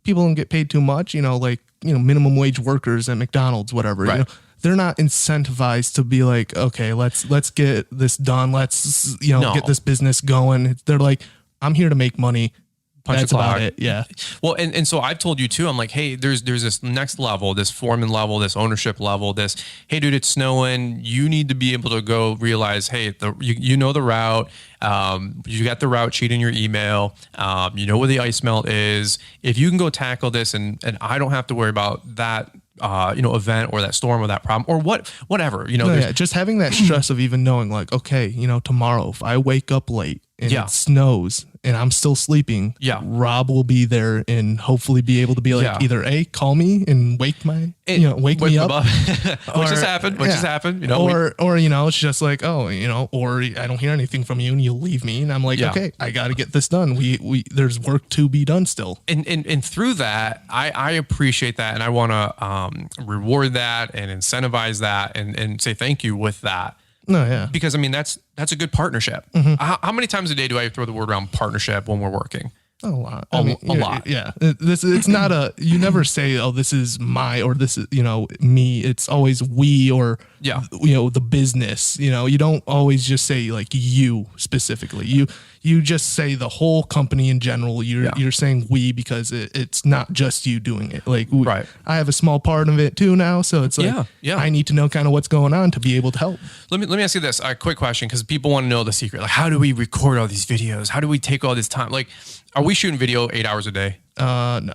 people don't get paid too much. Minimum wage workers at McDonald's, whatever.
Right.
They're not incentivized to be like, okay, let's get this done. Let's get this business going. They're like, I'm here to make money. That's about it. Yeah.
Well, and so I've told you too, I'm like, hey, there's this next level, this foreman level, this ownership level, this, hey dude, it's snowing. You need to be able to go realize, hey, you know the route. You got the route sheet in your email. You know where the ice melt is. If you can go tackle this and I don't have to worry about that, event or that storm or that problem or whatever,
just having that stress of even knowing like, okay, tomorrow if I wake up late and it snows and I'm still sleeping, Rob will be there and hopefully be able to be like either call me and wake me up,
which has happened, or
it's just like, or I don't hear anything from you and you leave me and I'm like, okay, I got to get this done. We there's work to be done still.
And through that, I appreciate that. And I want to reward that and incentivize that and say thank you with that.
No, yeah.
Because that's a good partnership. How many times a day do I throw the word around partnership when we're working?
A lot.
A lot.
Yeah. It's not you never say, oh, this is my, or this is, me. It's always we, or, the business, you don't always just say like you specifically. You just say the whole company in general. You're saying we because it's not just you doing it. Like, I have a small part of it too now. So it's like, I need to know kind of what's going on to be able to help.
Let me ask you this, a quick question, because people want to know the secret. Like, how do we record all these videos? How do we take all this time? Like, are we shooting video 8 hours a day?
No.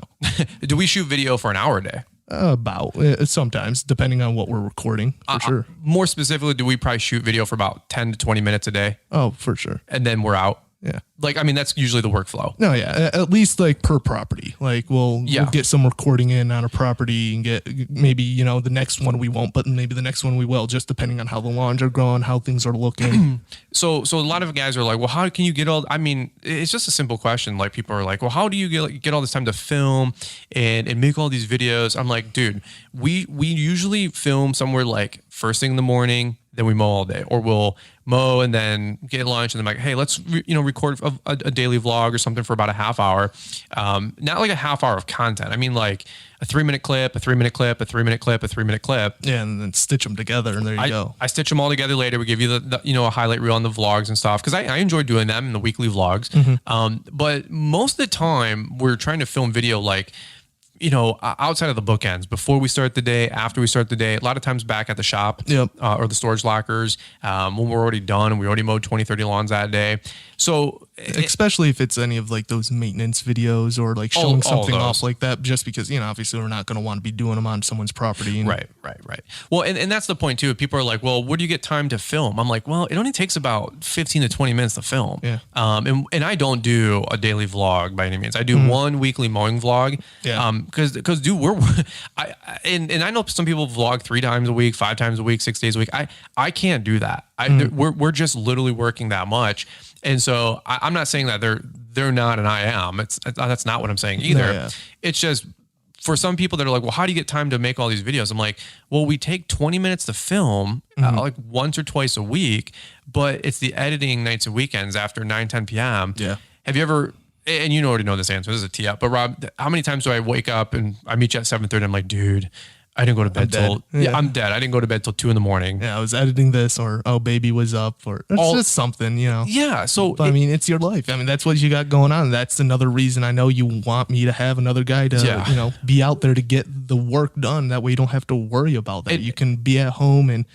Do we shoot video for an hour a day?
About sometimes, depending on what we're recording, for sure.
More specifically, do we probably shoot video for about 10 to 20 minutes a day?
Oh, for sure.
And then we're out?
Yeah.
Like, that's usually the workflow.
No, yeah. At least like per property. Like we'll get some recording in on a property and get maybe, the next one we won't, but maybe the next one we will, just depending on how the lawns are growing, how things are looking.
So a lot of guys are like, well, how can you get all, it's just a simple question. Like people are like, well, how do you get all this time to film and make all these videos? I'm like, dude, we usually film somewhere like first thing in the morning, then we mow all day, or we'll mow and then get lunch and then like, hey, let's record a daily vlog or something for about a half hour. Not like a half hour of content. Like a 3-minute clip, a 3-minute clip, a 3-minute clip, a 3-minute clip.
Yeah, and then stitch them together, and there you go.
I stitch them all together later. We give you the a highlight reel on the vlogs and stuff because I enjoy doing them in the weekly vlogs. But most of the time we're trying to film video like, outside of the bookends, before we start the day, after we start the day, a lot of times back at the shop or the storage lockers when we're already done and we already mowed 20, 30 lawns that day. So
especially if it's any of like those maintenance videos or like showing something off like that, just because, obviously we're not going to want to be doing them on someone's property.
Right. Well, and that's the point too. People are like, well, where do you get time to film? I'm like, well, it only takes about 15 to 20 minutes to film.
Yeah.
And I don't do a daily vlog by any means. I do one weekly mowing vlog.
Yeah.
Because dude, I know some people vlog 3 times a week, 5 times a week, 6 days a week. I can't do that. We're just literally working that much. And so I'm not saying that they're not and I am. That's not what I'm saying either.
No, yeah.
It's just for some people that are like, well, how do you get time to make all these videos? I'm like, well, we take 20 minutes to film like once or twice a week, but it's the editing nights and weekends after 9, 10 p.m.
Yeah.
Have you ever, and you already know this answer, this is a tee up, but Rob, how many times do I wake up and I meet you at 7:30? I'm like, dude, I didn't go to bed till I'm dead. I didn't go to bed till 2 a.m.
Yeah, I was editing this, or baby was up, or it's just something,
Yeah. So
but, it's your life. That's what you got going on. That's another reason I know you want me to have another guy to be out there to get the work done. That way you don't have to worry about that. You can be at home and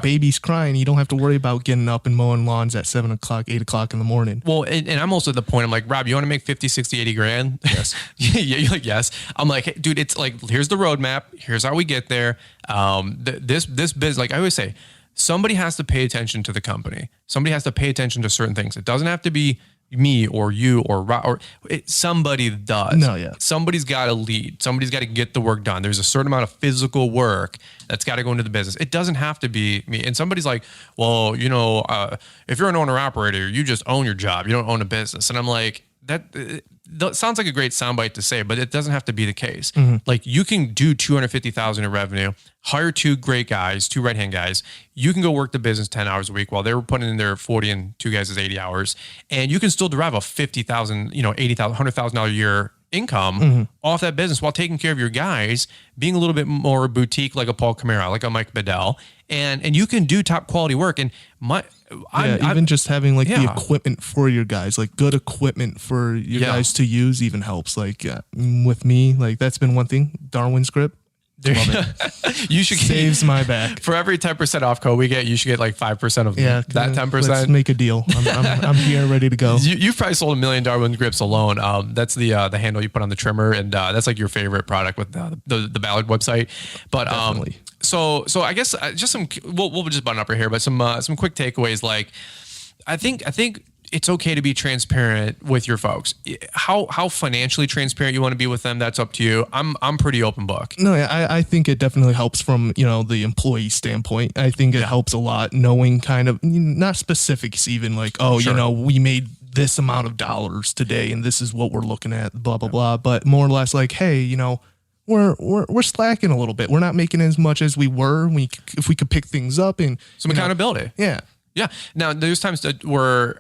baby's crying. You don't have to worry about getting up and mowing lawns at 7 o'clock, 8 o'clock in the morning.
Well, and I'm also at the point. I'm like, Rob, you want to make 50, 60, 80 grand?
Yes.
Yeah. You're like, yes. I'm like, hey, dude, it's like, here's the roadmap. Here's how we get there. This business, like I always say, somebody has to pay attention to the company. Somebody has to pay attention to certain things. It doesn't have to be me or you or somebody does.
No, yeah.
Somebody's got to lead. Somebody's got to get the work done. There's a certain amount of physical work that's got to go into the business. It doesn't have to be me. And somebody's like, well, if you're an owner operator, you just own your job. You don't own a business. And I'm like, that sounds like a great soundbite to say, but it doesn't have to be the case. Mm-hmm. Like you can do $250,000 in revenue, hire 2 great guys, 2 right-hand guys. You can go work the business 10 hours a week while they were putting in their 40 and 2 guys is 80 hours. And you can still derive a $50,000, $80,000, $100,000 a year income off that business while taking care of your guys, being a little bit more boutique, like a Paul Camara, like a Mike Bedell. And you can do top quality work. And
even just having the equipment for your guys, like good equipment for your guys to use even helps. Like with me, like that's been one thing. Darwin's grip. Love it.
You should
saves my back.
For every 10% off code we get, you should get like 5% of that 10%.
Let's make a deal. I'm here ready to go.
You've probably sold 1 million Darwin grips alone. That's the handle you put on the trimmer, and that's like your favorite product with the Ballard website. But
definitely.
So I guess just some we'll just button up right here, but some quick takeaways. Like I think it's okay to be transparent with your folks. How financially transparent you want to be with them, that's up to you. I'm pretty open book.
No, I think it definitely helps from, the employee standpoint. I think it helps a lot knowing kind of, not specifics even like, we made this amount of dollars today and this is what we're looking at, blah, blah, blah. But more or less like, hey, we're slacking a little bit. We're not making as much as we were. If we could pick things up and
some accountability.
Yeah.
Yeah. Now there's times where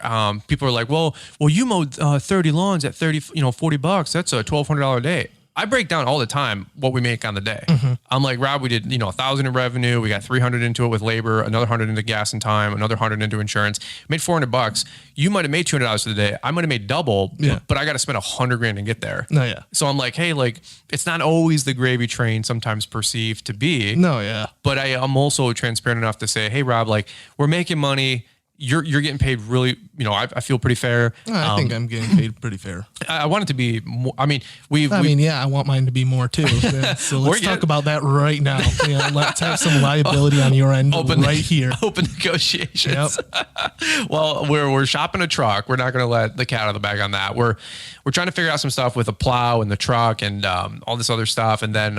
people are like, well, you mowed 30 lawns at $40. That's a $1,200 a day. I break down all the time what we make on the day. Mm-hmm. I'm like, Rob, we did, 1,000 in revenue. We got 300 into it with labor, another 100 into gas and time, another 100 into insurance. Made $400. You might have made $200 for the day. I might have made double, but I got to spend $100,000 to get there.
No, yeah.
So I'm like, hey, it's not always the gravy train sometimes perceived to be.
No, yeah.
But I'm also transparent enough to say, hey, Rob, we're making money. You're getting paid really, I feel pretty fair.
I think I'm getting paid pretty fair.
I want it to be more. I
want mine to be more too. So let's talk about that right now. Let's have some liability on your end right here.
Open negotiations. Yep. Well, we're shopping a truck. We're not going to let the cat out of the bag on that. We're trying to figure out some stuff with a plow and the truck and all this other stuff. And then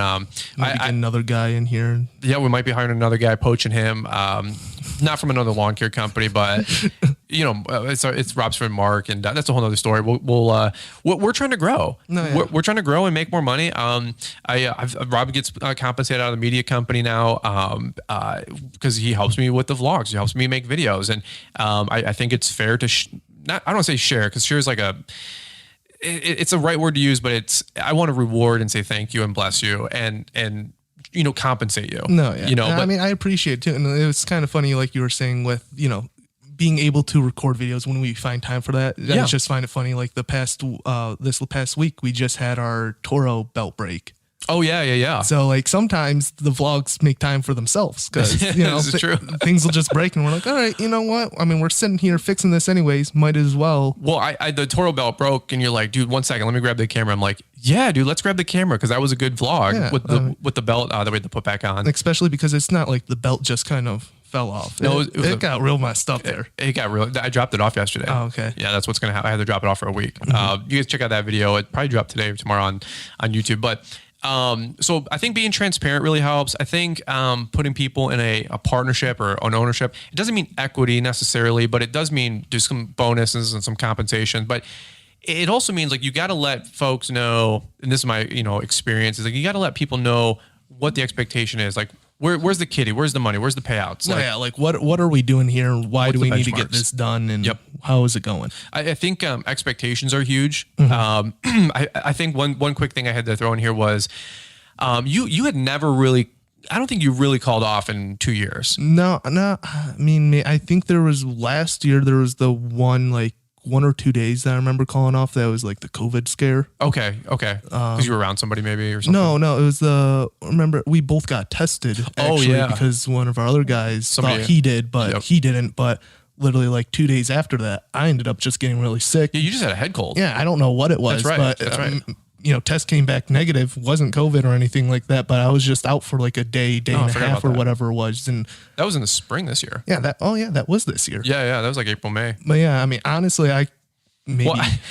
get another guy in here.
Yeah, we might be hiring another guy, poaching him. Not from another lawn care company, but it's Rob's friend Mark, and that's a whole other story. We're trying to grow. No, yeah. We're trying to grow and make more money. Rob gets compensated out of the media company now because he helps me with the vlogs. He helps me make videos, and I think it's fair to I don't want to say share because share is like it's a right word to use, but I want to reward and say thank you and bless you and compensate you.
No, yeah. I appreciate it too. And it was kind of funny, like you were saying with, being able to record videos when we find time for that. I just find it funny. Like this past week, we just had our Toro belt break.
Oh yeah.
So sometimes the vlogs make time for themselves because
this is true.
Things will just break and we're like, all right, you know what? I mean, we're sitting here fixing this anyways. Might as well.
Well, the Toro belt broke and you're like, dude, 1 second, let me grab the camera. I'm like, yeah, dude, let's grab the camera because that was a good vlog with the belt that we had to put back on.
Especially because it's not like the belt just kind of fell off.
No,
it got real messed up there.
It got real. I dropped it off yesterday.
Oh, okay.
Yeah, that's what's gonna happen. I had to drop it off for a week. Mm-hmm. You guys check out that video. It probably dropped today or tomorrow on YouTube, but. So I think being transparent really helps. I think putting people in a partnership or an ownership, it doesn't mean equity necessarily, but it does mean do some bonuses and some compensation. But it also means you got to let folks know, and this is my experience, is you got to let people know what the expectation is. Where's the kitty? Where's the money? Where's the payouts?
What are we doing here? Why do we need to get this done? And how is it going?
I think expectations are huge. Mm-hmm. I think one quick thing I had to throw in here was you had never really I don't think you really called off in 2 years.
No. I mean, I think there was last year, there was the one 1 or 2 days that I remember calling off. That was like the COVID scare.
Okay. Because you were around somebody maybe or something.
No, it was remember we both got tested actually because one of our other guys thought he did, but he didn't. But literally like 2 days after that, I ended up just getting really sick.
Yeah, you just had a head cold.
Yeah, I don't know what it was.
That's right.
Test came back negative. Wasn't COVID or anything like that, but I was just out for like a day and a half or whatever it was. And
that was in the spring this year.
Yeah, that was this year.
Yeah, that was like April, May.
But yeah, I mean, honestly, a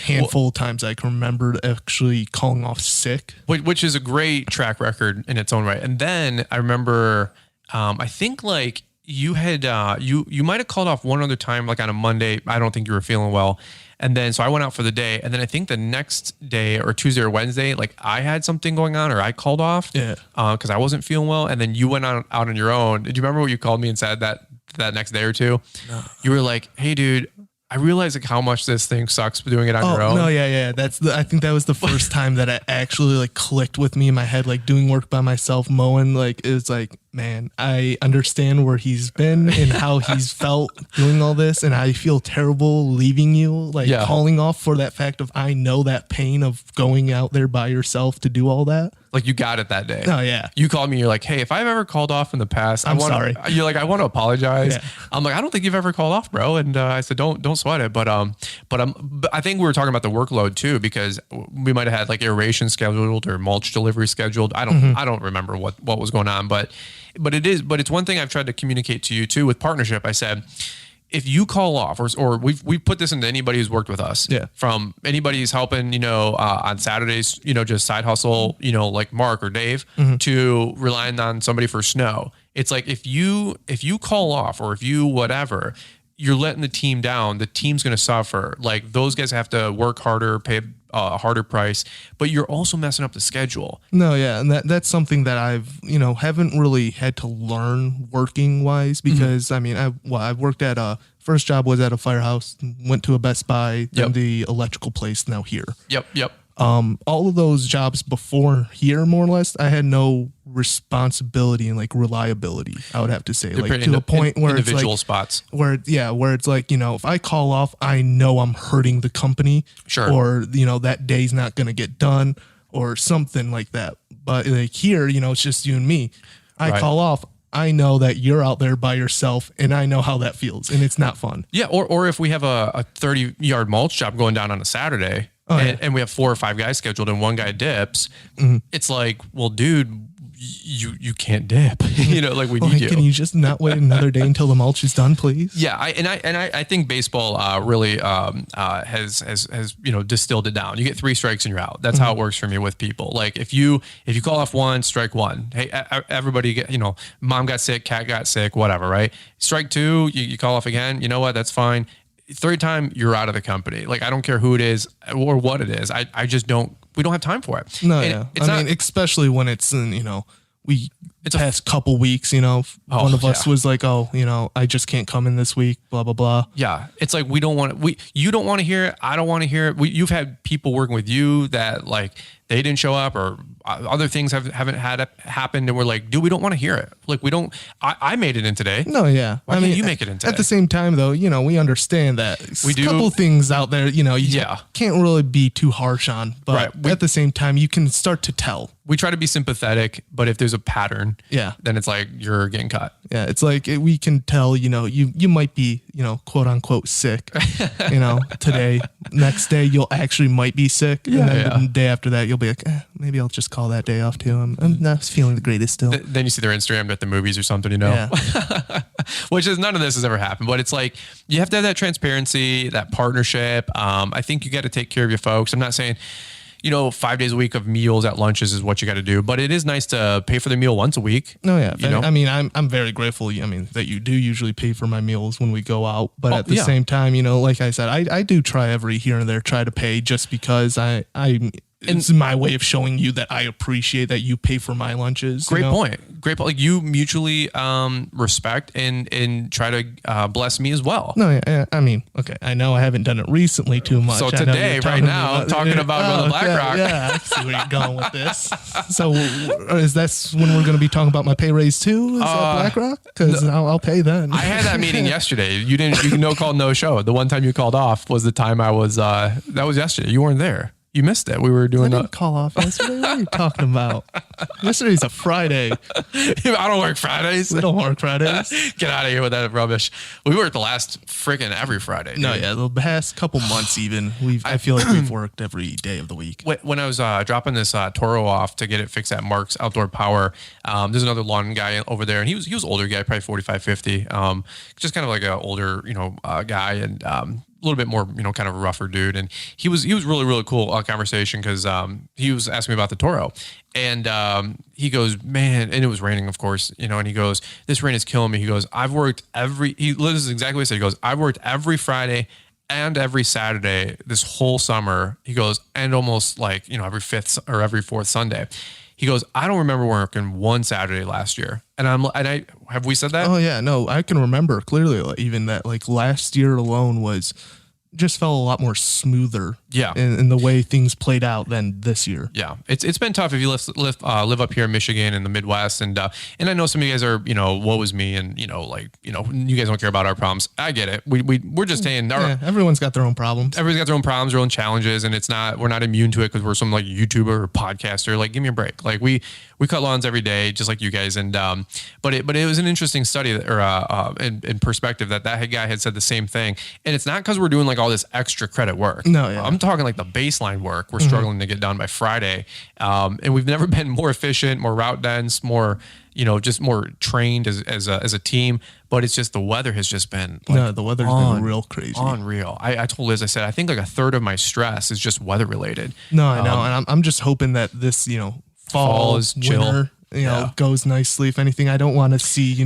handful of times I can remember actually calling off sick.
Which is a great track record in its own right. And then I remember, I think like you had, you might have called off one other time, like on a Monday. I don't think you were feeling well. And then, so I went out for the day. And then I think the next day or Tuesday or Wednesday, like I had something going on or I called off because I wasn't feeling well. And then you went out on your own. Did you remember what you called me and said that next day or two? No. You were like, hey, dude, I realize like how much this thing sucks doing it on your own.
No, yeah. I think that was the first time that it actually like clicked with me in my head, like doing work by myself, mowing. Like it was like, man, I understand where he's been and how he's felt doing all this, and I feel terrible leaving you, like calling off for that fact of I know that pain of going out there by yourself to do all that.
Like you got it that day.
Oh yeah.
You called me. You're like, hey, if I've ever called off in the past,
I'm sorry.
You're like, I want to apologize. Yeah. I'm like, I don't think you've ever called off, bro. And I said, don't sweat it. But I think we were talking about the workload too, because we might have had like aeration scheduled or mulch delivery scheduled. I don't remember what was going on, but it's one thing I've tried to communicate to you too with partnership. I said, if you call off, or we've put this into anybody who's worked with us, from anybody who's helping, on Saturdays, just side hustle, like Mark or Dave, to relying on somebody for snow. It's like if you call off or if you whatever, you're letting the team down. The team's going to suffer. Like those guys have to work harder, pay a harder price, but you're also messing up the schedule.
No, yeah, and that's something that I've haven't really had to learn working wise, because I mean I've worked at first job was at a firehouse, went to a Best Buy, then the electrical place, now here.
Yep.
All of those jobs before here, more or less, I had no responsibility and like reliability, I would have to say.
They're
like to a point where
individual
it's
spots
like, where it's like, if I call off, I know I'm hurting the company.
Sure.
Or, that day's not going to get done or something like that. But like here, it's just you and me. I call off, I know that you're out there by yourself and I know how that feels, and it's not fun.
Yeah. Or if we have a 30-yard mulch job going down on a Saturday, and we have 4 or 5 guys scheduled and one guy dips, it's like, well, dude, you can't dip. Like we need you.
Can you just not wait another day until the mulch is done, please?
Yeah, I think baseball really has distilled it down. You get 3 strikes and you're out. That's how it works for me with people. Like if you call off 1, strike 1. Hey, everybody get, mom got sick, cat got sick, whatever, right? Strike 2, you call off again. You know what? That's fine. 3rd time, you're out of the company. Like I don't care who it is or what it is. I just don't. We don't have time for it.
No, yeah. I mean, especially when it's in, it's past couple weeks, one of us was like, I just can't come in this week, blah, blah, blah.
Yeah. It's like, you don't want to hear it. I don't want to hear it. You've had people working with you that like, they didn't show up or other things haven't had happened. And we're like, dude, we don't want to hear it. Like I made it in today.
No, yeah.
Why can't you make it in today?
At the same time though, we understand that
we do.
A couple things out there, you can't really be too harsh on, but at the same time, you can start to tell.
We try to be sympathetic, but if there's a pattern, then it's like you're getting cut.
Yeah, it's like we can tell, you might be, quote unquote sick, today. Next day you'll actually might be sick, and then the day after that you'll be like, maybe I'll just call that day off too. I'm not feeling the greatest still.
Then you see their Instagram at the movies or something, which is none of this has ever happened. But it's like you have to have that transparency, that partnership. I think you got to take care of your folks. I'm not saying 5 days a week of meals at lunches is what you got to do, but it is nice to pay for the meal once a week.
No, yeah. I mean, I'm very grateful. I mean, that you do usually pay for my meals when we go out, but at the same time, like I said, I do try every here and there, try to pay just because it's my way of showing you that I appreciate that you pay for my lunches.
Great point. Great point. Like you mutually respect and try to bless me as well.
No, yeah, I mean, okay, I know I haven't done it recently too much.
So today, right now, talking about going to BlackRock.
Yeah, I see where you're going with this. So is that when we're going to be talking about my pay raise too? Is that BlackRock? Because I'll pay then.
I had that meeting yesterday. You no call, no show. The one time you called off was the time I was. That was yesterday. You weren't there. You missed it. We were doing.
I didn't call off yesterday. What are you talking about? Yesterday's a Friday.
I don't work Fridays.
We don't work Fridays.
Get out of here with that rubbish. We worked the last freaking every Friday.
No, yeah, the past couple months even. I feel like we've worked every day of the week.
When I was dropping this Toro off to get it fixed at Mark's Outdoor Power, there's another lawn guy over there, and he was older guy, probably 45, 50, just kind of like an older guy, and a little bit more, kind of a rougher dude. And he was really, really cool conversation because he was asking me about the Toro. And he goes, man, and it was raining, of course, and he goes, this rain is killing me. He goes, this is exactly what he said. He goes, I've worked every Friday and every Saturday this whole summer. He goes, and almost like, every fifth or every fourth Sunday. He goes, I don't remember working one Saturday last year. And have we said that?
Oh yeah, no, I can remember clearly even that like last year alone just felt a lot more smoother.
Yeah.
In the way things played out than this year.
Yeah. It's been tough if you live up here in Michigan in the Midwest. And I know some of you guys are, woe is me. And, you guys don't care about our problems. I get it. We're just saying.
Everyone's got their own problems.
Everybody's got their own problems, their own challenges. And we're not immune to it because we're some like YouTuber or podcaster. Like, give me a break. Like we cut lawns every day, just like you guys. And, but it was an interesting study in perspective that guy had said the same thing. And it's not because we're doing like all this extra credit work.
No, yeah.
I'm talking like the baseline work we're struggling to get done by Friday. And we've never been more efficient, more route dense, more, just more trained as a team. But it's just the weather has just been
the weather's been real crazy.
Unreal. I told Liz, I said, I think like a third of my stress is just weather related.
No, I know. And I'm just hoping that this, fall
is chill.
Winter, goes nicely. If anything, I don't want to see,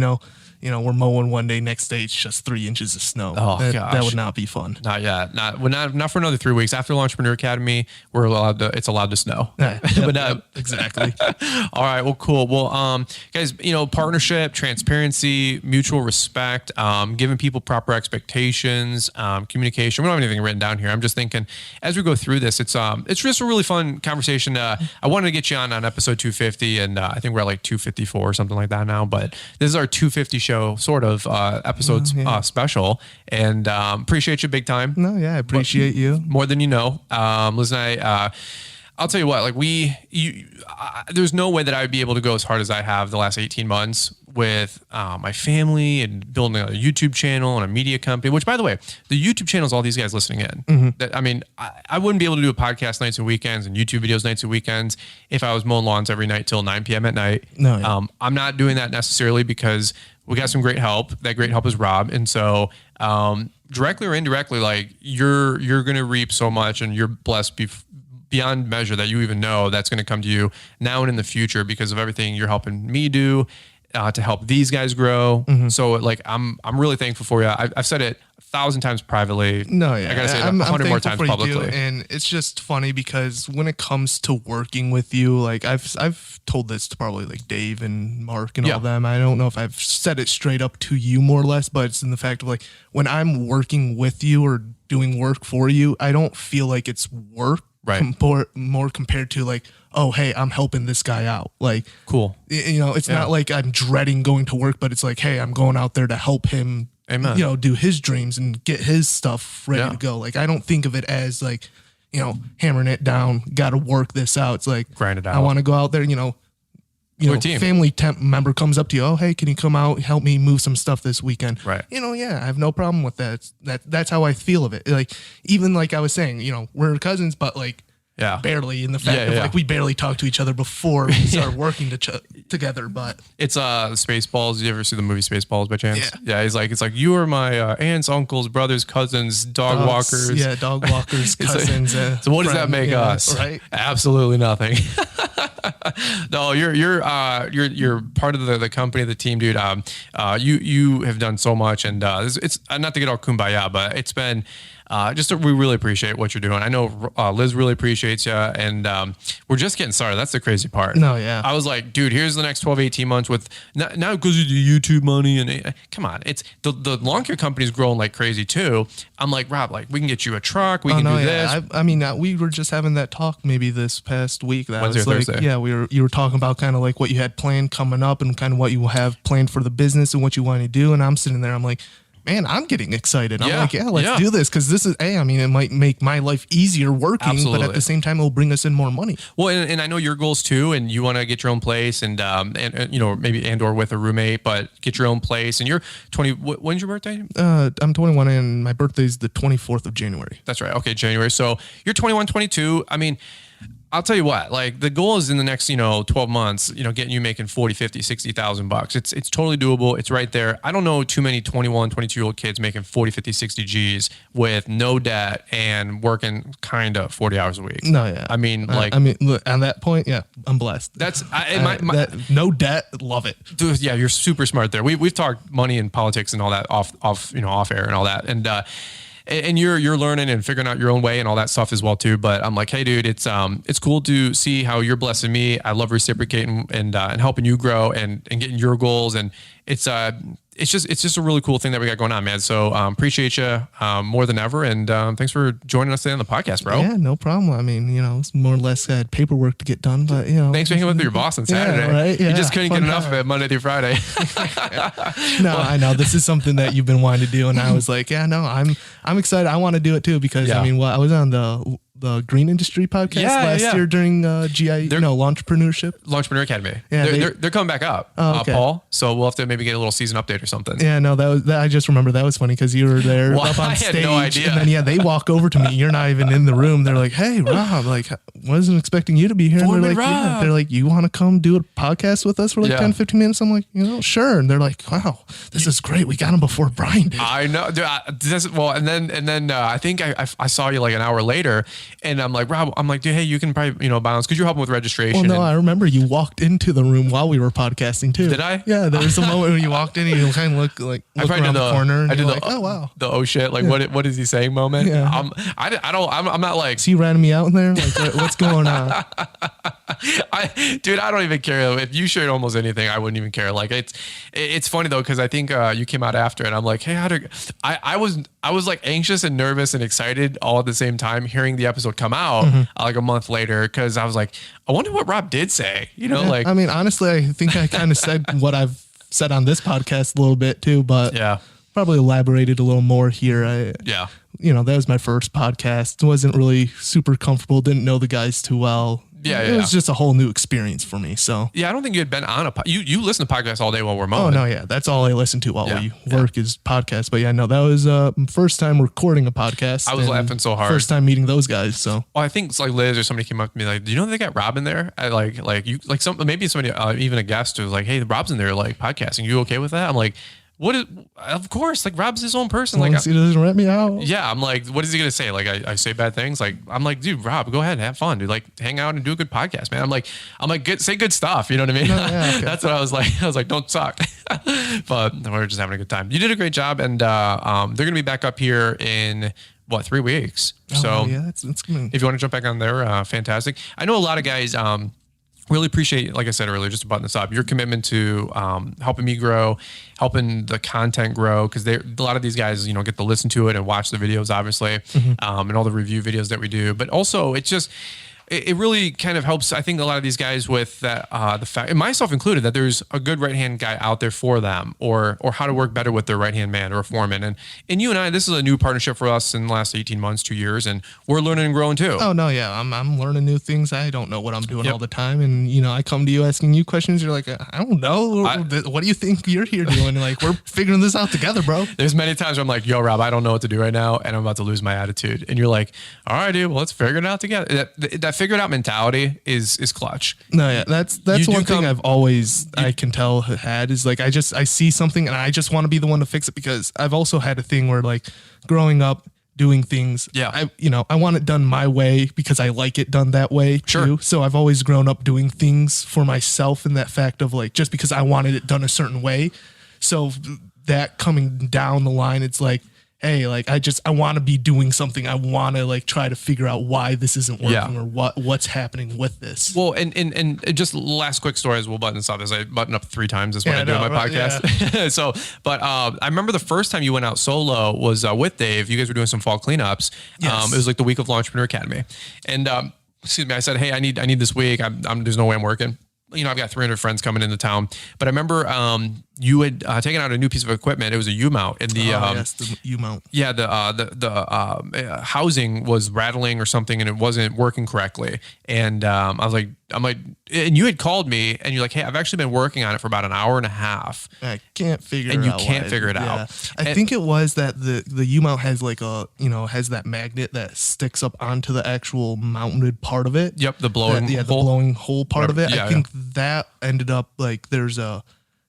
we're mowing one day, next day it's just 3 inches of snow.
Oh,
that would not be fun.
Not yet. Not for another 3 weeks. After Entrepreneur Academy, it's allowed to snow.
Exactly.
All right. Well, cool. Well, guys, partnership, transparency, mutual respect, giving people proper expectations, communication. We don't have anything written down here. I'm just thinking as we go through this, it's just a really fun conversation. I wanted to get you on episode 250, and I think we're at like 254 or something like that now, but this is our 250 show sort of episodes special, and appreciate you big time.
No, yeah, I appreciate you
more than you know. Liz and I'll tell you what, like there's no way that I would be able to go as hard as I have the last 18 months with my family and building a YouTube channel and a media company, which by the way, the YouTube channel is all these guys listening in. I wouldn't be able to do a podcast nights and weekends and YouTube videos nights and weekends if I was mowing lawns every night till 9 p.m. at night.
No, yeah.
I'm not doing that necessarily because we got some great help. That great help is Rob. And so directly or indirectly, like you're going to reap so much and you're blessed beyond measure that you even know that's going to come to you now and in the future because of everything you're helping me do to help these guys grow. So like, I'm really thankful for you. I've said it 1,000 times privately.
No, yeah.
I got to say it 100 more times publicly.
And it's just funny because when it comes to working with you, like I've told this to probably like Dave and Mark and all them. I don't know if I've said it straight up to you more or less, but it's in the fact of like when I'm working with you or doing work for you, I don't feel like it's work.
Right.
More compared to like, oh, hey, I'm helping this guy out. Like,
cool.
It's not like I'm dreading going to work, but it's like, hey, I'm going out there to help him,
Amen.
Do his dreams and get his stuff ready to go. Like, I don't think of it as like, hammering it down, got to work this out. It's like,
grind it out.
I want to go out there, family temp member comes up to you. Oh, hey, can you come out, help me move some stuff this weekend?
Right.
I have no problem with that. That's how I feel of it. Like, even like I was saying, we're cousins, but like, barely in the fact of like we barely talked to each other before we started working together. But
it's Spaceballs. You ever see the movie Spaceballs by chance? Yeah. It's like you are my aunts, uncles, brothers, cousins, dog walkers.
Yeah, dog walkers, cousins.
So what does that make us?
Right?
Absolutely nothing. No, you're part of the company, the team, dude. You have done so much, and it's not to get all kumbaya, but it's been we really appreciate what you're doing. I know Liz really appreciates you, and we're just getting started. That's the crazy part.
No, yeah.
I was like, dude, here's the next 12, 18 months with now because of the YouTube money and come on, it's the lawn care company's growing like crazy too. I'm like, Rob, like we can get you a truck, we can do this.
I mean, we were just having that talk maybe this past week. That
Wednesday
was
or
like,
Thursday.
yeah, you were talking about kind of like what you had planned coming up and kind of what you have planned for the business and what you want to do. And I'm sitting there, I'm like, man, I'm getting excited. I'm like, let's do this because this is, I mean, it might make my life easier working,
Absolutely.
but at the same time, it'll bring us in more money.
Well, and I know your goals too, and you want to get your own place, and you know, maybe or with a roommate, but get your own place. And you're 20. When's your birthday?
I'm 21, and my birthday's the 24th of January.
That's right. Okay, January. So you're 21, 22. I mean, I'll tell you what, like the goal is in the next, 12 months, getting you making 40, 50, 60,000 bucks. It's totally doable. It's right there. I don't know too many 21, 22-year-old kids making 40, 50, 60 G's with no debt and working kind of 40 hours a week.
No, yeah.
I mean,
look, on that point, yeah, I'm blessed.
That's
no debt. Love it.
Dude, yeah, you're super smart there. We've talked money and politics and all that off air and all that. And you're learning and figuring out your own way and all that stuff as well too. But I'm like, hey, dude, it's cool to see how you're blessing me. I love reciprocating and helping you grow and getting your goals. And it's just a really cool thing that we got going on, man. So appreciate you more than ever. And thanks for joining us today on the podcast, bro.
Yeah, no problem. I mean, it's more or less had paperwork to get done, but
thanks for hanging with your boss on Saturday.
Yeah, right? Yeah,
you just couldn't get enough of it Monday through Friday.
No, I know this is something that you've been wanting to do, and I was like, yeah, no, I'm excited. I want to do it too because I mean, I was on the Green Industry podcast last year during
Launchpreneur Academy. Yeah, they're coming back up,
okay.
Paul. So we'll have to maybe get a little season update or something.
Yeah, no, I just remember that was funny because you were there up on stage. I had no idea. And then they walk over to me. You're not even in the room. They're like, "Hey, Rob, like, wasn't expecting you to be here." And they're like, they're like, "You want to come do a podcast with us for like 10, 15 minutes?" I'm like, sure. And they're like, "Wow, this is great. We got him before Brian did."
I know, dude. And then I think I saw you like an hour later. And I'm like, Rob, dude, hey, you can probably, bounce because you're helping with registration.
Well, no, I remember you walked into the room while we were podcasting too.
Did I?
Yeah, there was a moment when you walked in and you kind of look around the corner. And I did oh wow,
the oh shit, like what is he saying moment?
Yeah.
I'm not like.
So you ran me out in there? Like what's going on?
I don't even care if you shared almost anything. I wouldn't even care. Like it's funny though because I think you came out after and I'm like, hey, I was like anxious and nervous and excited all at the same time hearing the episode come out like a month later because I was like, I wonder what Rob did say. Like I mean,
honestly, I think I kind of said what I've said on this podcast a little bit too, but probably elaborated a little more here. That was my first podcast. Wasn't really super comfortable. Didn't know the guys too well. It was just a whole new experience for me. So
I don't think you had been on you listen to podcasts all day while we're mowing.
Oh no, yeah, that's all I listen to while we work is podcasts. But that was first time recording a podcast.
I was laughing so hard.
First time meeting those guys. So
I think it's like Liz or somebody came up to me like, do you know they got Rob in there? Maybe somebody even a guest was like, hey, Rob's in there like podcasting. You okay with that? I'm like, of course, like Rob's his own person. Like
he doesn't rent me out.
Yeah. I'm like, what is he going to say? Like I say bad things. Like, I'm like, dude, Rob, go ahead and have fun, dude. Like hang out and do a good podcast, man. I'm like, say good stuff. You know what I mean? No, okay. That's what I was like. I was like, don't suck. But we're just having a good time. You did a great job. And, they're going to be back up here in 3 weeks. So
that's good.
If you want to jump back on there, fantastic. I know a lot of guys, really appreciate, like I said earlier, just to button this up, your commitment to helping me grow, helping the content grow, because a lot of these guys, get to listen to it and watch the videos, obviously, and all the review videos that we do. But also, it's just it really kind of helps, I think, a lot of these guys with that the fact, and myself included, that there's a good right-hand guy out there for them, or how to work better with their right-hand man or a foreman. And you and I, this is a new partnership for us in the last 18 months, 2 years, and we're learning and growing too.
Oh no, yeah, I'm learning new things. I don't know what I'm doing all the time, and I come to you asking you questions. You're like, I don't know. What do you think you're here doing? Like, we're figuring this out together, bro.
There's many times where I'm like, yo, Rob, I don't know what to do right now, and I'm about to lose my attitude. And you're like, all right, dude, well, let's figure it out together. That figured out mentality is clutch.
No, yeah, that's one thing I've always, I can tell, had is like, I see something and I just want to be the one to fix it, because I've also had a thing where, like, growing up doing things, I want it done my way because I like it done that way too. So I've always grown up doing things for myself in that fact of, like, just because I wanted it done a certain way. So that coming down the line, it's like, hey, like I want to be doing something. I want to like try to figure out why this isn't working or what's happening with this.
Well, and just last quick story as we'll button this up. As I button up 3 times. That's what I do on my podcast. Yeah. So, but I remember the first time you went out solo was with Dave. You guys were doing some fall cleanups. Yes. It was like the week of Entrepreneur Academy, and excuse me, I said, hey, I need this week. There's no way I'm working. You know, I've got 300 friends coming into town, but I remember you had taken out a new piece of equipment. It was a U-mount, and the
the U-mount.
Yeah, the housing was rattling or something, and it wasn't working correctly. And I'm like, and you had called me, and you're like, hey, I've actually been working on it for about an hour and a half.
I can't figure it out.
And you can't figure it out.
I think it was that the U-mount has like has that magnet that sticks up onto the actual mounted part of it.
Yep, the blowing hole.
The blowing hole part of it.
Yeah,
I think that ended up like there's a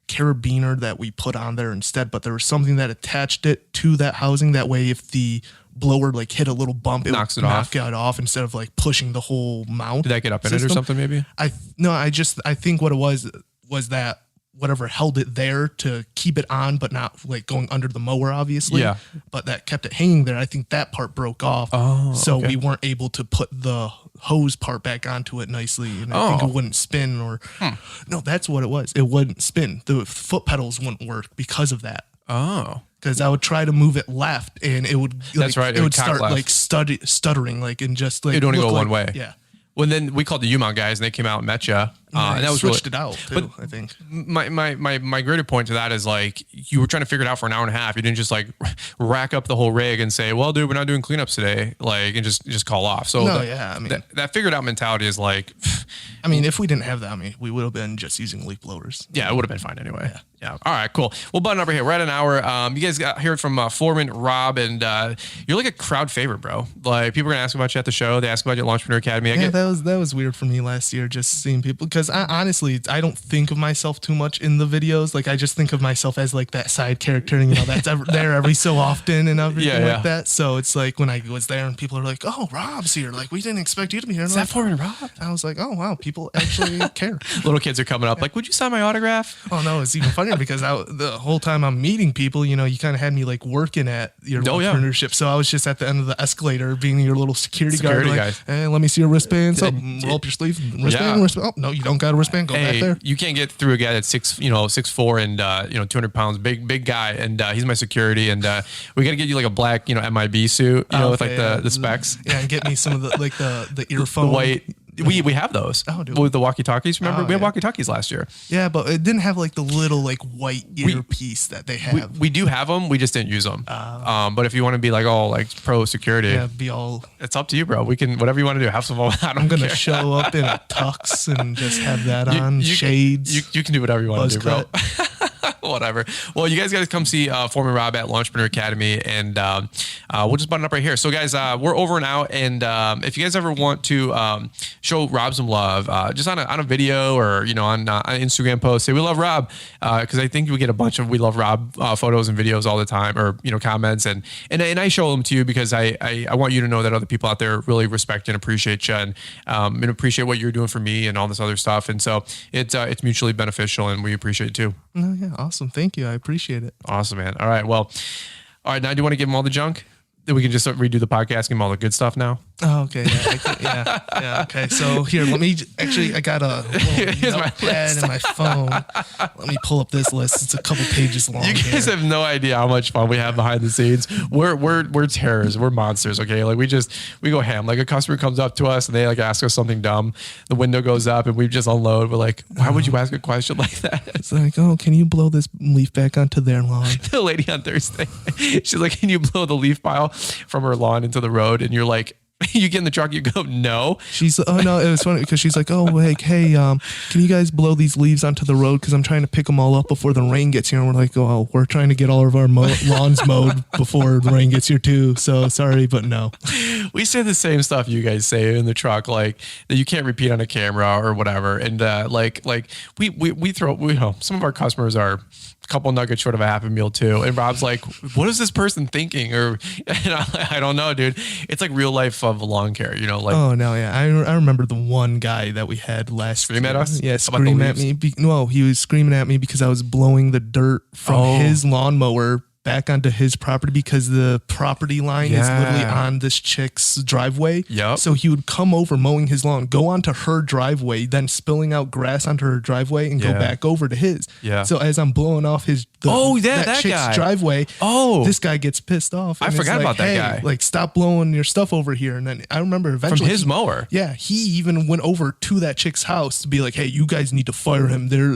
carabiner that we put on there instead, but there was something that attached it to that housing. That way, if the blower like hit a little bump, it
knocks
would knock it off instead of like pushing the whole mount.
Did that get up in it or something? Maybe.
I think what it was that whatever held it there to keep it on, but not like going under the mower, obviously. Yeah. But that kept it hanging there. I think that part broke off. Oh, so we weren't able to put the hose part back onto it nicely, and I think it wouldn't spin or no, that's what it was. It wouldn't spin. The foot pedals wouldn't work because of that.
Oh.
Because I would try to move it left, and it would.
That's right.
It would start left. Like stuttering, like and just like
it would only go one way.
Yeah.
Well, then we called the U-mount guys, and they came out and met you. And that was
switched it out too, I think.
My greater point to that is like you were trying to figure it out for an hour and a half. You didn't just like rack up the whole rig and say, "Well, dude, we're not doing cleanups today," like and just call off. So that figured out mentality is like.
I mean, if we didn't have that, we would have been just using leaf blowers.
Yeah, it would have been fine anyway. Yeah. All right, cool. We'll button over here. We're at an hour. You guys got heard from Foreman, Rob, and you're like a crowd favorite, bro. Like people are gonna ask about you at the show. They ask about you at Entrepreneur Academy.
That was weird for me last year, just seeing people because honestly, I don't think of myself too much in the videos. Like I just think of myself as like that side character, and that's there every so often and everything like that. So it's like when I was there and people are like, "Oh, Rob's here." Like we didn't expect you to be here.
Is that Foreman, Rob?
I was like, "Oh wow, people actually care."
Little kids are coming up like, "Would you sign my autograph?"
Oh no, it's even funnier because the whole time I'm meeting people, you kind of had me like working at your entrepreneurship. So I was just at the end of the escalator being your little security guard. Like, hey, let me see your wristband. So roll up your sleeve. Wristband. Oh no, you don't got a wristband. Go back there.
You can't get through a guy that's 6'4" and 200 pounds, big guy, and he's my security. And we got to get you like a black MIB suit, with like the specs.
Yeah, and get me some of the earphone.
The white. We have those with the walkie-talkies. Remember, we had walkie-talkies last year.
Yeah, but it didn't have like the little like white earpiece that they have.
We do have them. We just didn't use them. But if you want to be like all like pro security, it's up to you, bro. We can whatever you want to do. Have some fun.
I'm gonna show up in a tux and just have that on shades.
You can do whatever you want to do, bro. Whatever. Well, you guys got to come see Foreman Rob at Entrepreneur Academy, and we'll just button up right here. So, guys, we're over and out. And if you guys ever want to show Rob some love, just on a video or on an Instagram post, say we love Rob, because I think we get a bunch of we love Rob photos and videos all the time, or comments, and I show them to you because I want you to know that other people out there really respect and appreciate you, and appreciate what you're doing for me and all this other stuff. And so it's mutually beneficial, and we appreciate it too.
Oh, yeah, awesome. Thank you. I appreciate it.
Awesome, man. All right. Well, all right. Now, do you want to give them all the junk? Then we can just redo the podcast, give them all the good stuff now.
Oh, okay. Yeah. Okay. So here, let me I got a notepad and my phone. Let me pull up this list. It's a couple pages long.
You guys have no idea how much fun we have behind the scenes. We're terrors. We're monsters. Okay. Like we go ham. Like a customer comes up to us and they like ask us something dumb. The window goes up and we just unload. We're like, why would you ask a question like that?
It's like, oh, can you blow this leaf back onto their lawn?
The lady on Thursday, she's like, can you blow the leaf pile from her lawn into the road? And you're like, you get in the truck, you go, no.
She's, oh no, it was funny because she's like, oh, like, hey, can you guys blow these leaves onto the road? Because I'm trying to pick them all up before the rain gets here. And we're like, oh, we're trying to get all of our lawns mowed before the rain gets here too. So sorry, but no.
We say the same stuff you guys say in the truck, like that you can't repeat on a camera or whatever. And we throw, some of our customers are a couple nuggets short of a half a meal too. And Rob's like, what is this person thinking? And I don't know, dude. It's like real life of lawn care,
oh no, yeah. I remember the one guy that we had last
scream at us.
Yeah, scream at me. No, he was screaming at me because I was blowing the dirt from his lawnmower back onto his property because the property line is literally on this chick's driveway.
Yep.
So he would come over mowing his lawn, go onto her driveway, then spilling out grass onto her driveway and go back over to his.
Yeah.
So as I'm blowing off that chick's
guy.
driveway, this guy gets pissed off.
I forgot about that guy.
Like, stop blowing your stuff over here. And then I remember eventually
from his mower.
Yeah, he even went over to that chick's house to be like, hey, you guys need to fire him. They're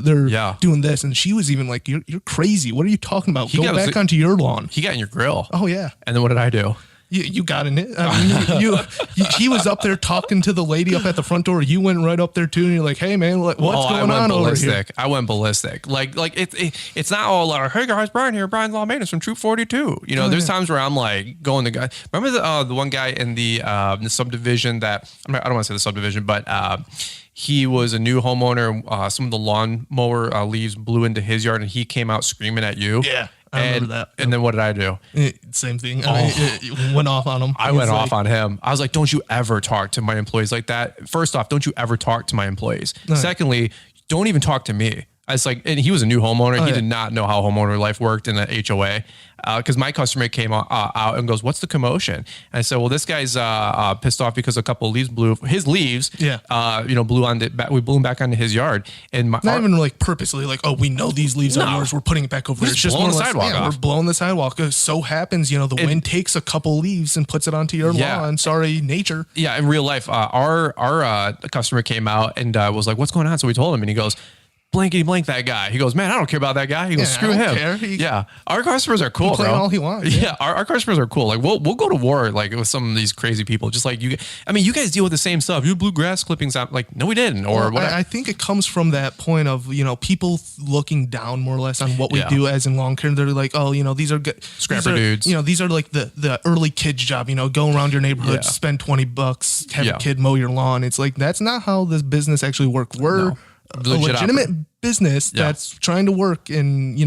doing this. And she was even like, you're crazy. What are you talking about? Go back onto your lawn.
He got in your grill.
Oh, yeah.
And then what did I do?
You got in it. I mean, he was up there talking to the lady up at the front door. You went right up there too, and you're like, "Hey, man, what's going on over here?"
I went ballistic. Like it's not all like, "Hey guys, Brian here, Brian's Law Maintenance from Troop 42." You know, there's times where I'm like going to guy. Remember the one guy in the subdivision that I don't want to say the subdivision, but he was a new homeowner. Some of the lawnmower leaves blew into his yard, and he came out screaming at you.
Yeah. I remember that.
And then what did I do?
Same thing. I went off on him.
I went off on him. I was like, don't you ever talk to my employees like that. First off, don't you ever talk to my employees. Right. Secondly, don't even talk to me. I was like, and he was a new homeowner. He did not know how homeowner life worked in the HOA. Because my customer came out and goes, "What's the commotion?" And I said, "Well, this guy's pissed off because a couple of leaves blew. His leaves, blew on we blew them back onto his yard." And
not even like purposely, like, "Oh, we know these leaves are yours. We're putting it back over there." It's just
blowing the sidewalk off.
We're blowing the sidewalk. It so happens, the wind takes a couple leaves and puts it onto your lawn. Sorry, nature.
Yeah, in real life, our customer came out and was like, "What's going on?" So we told him, and he goes, blankety blank that guy. He goes, "Man, I don't care about that guy." He goes, "Screw him." Our customers are cool, bro.
All he wants.
Yeah, our customers are cool. Like we'll go to war like with some of these crazy people. Just like you. I mean, you guys deal with the same stuff. You blew grass clippings out. Like, no, we didn't. Or what?
I think it comes from that point of people looking down more or less on what we do as in lawn care. They're like, "Oh, these are good
scrapper dudes.
These are like the early kids job. Go around your neighborhood, spend $20, have a kid mow your lawn." It's like that's not how this business actually works. We're a legitimate business that's trying to work, and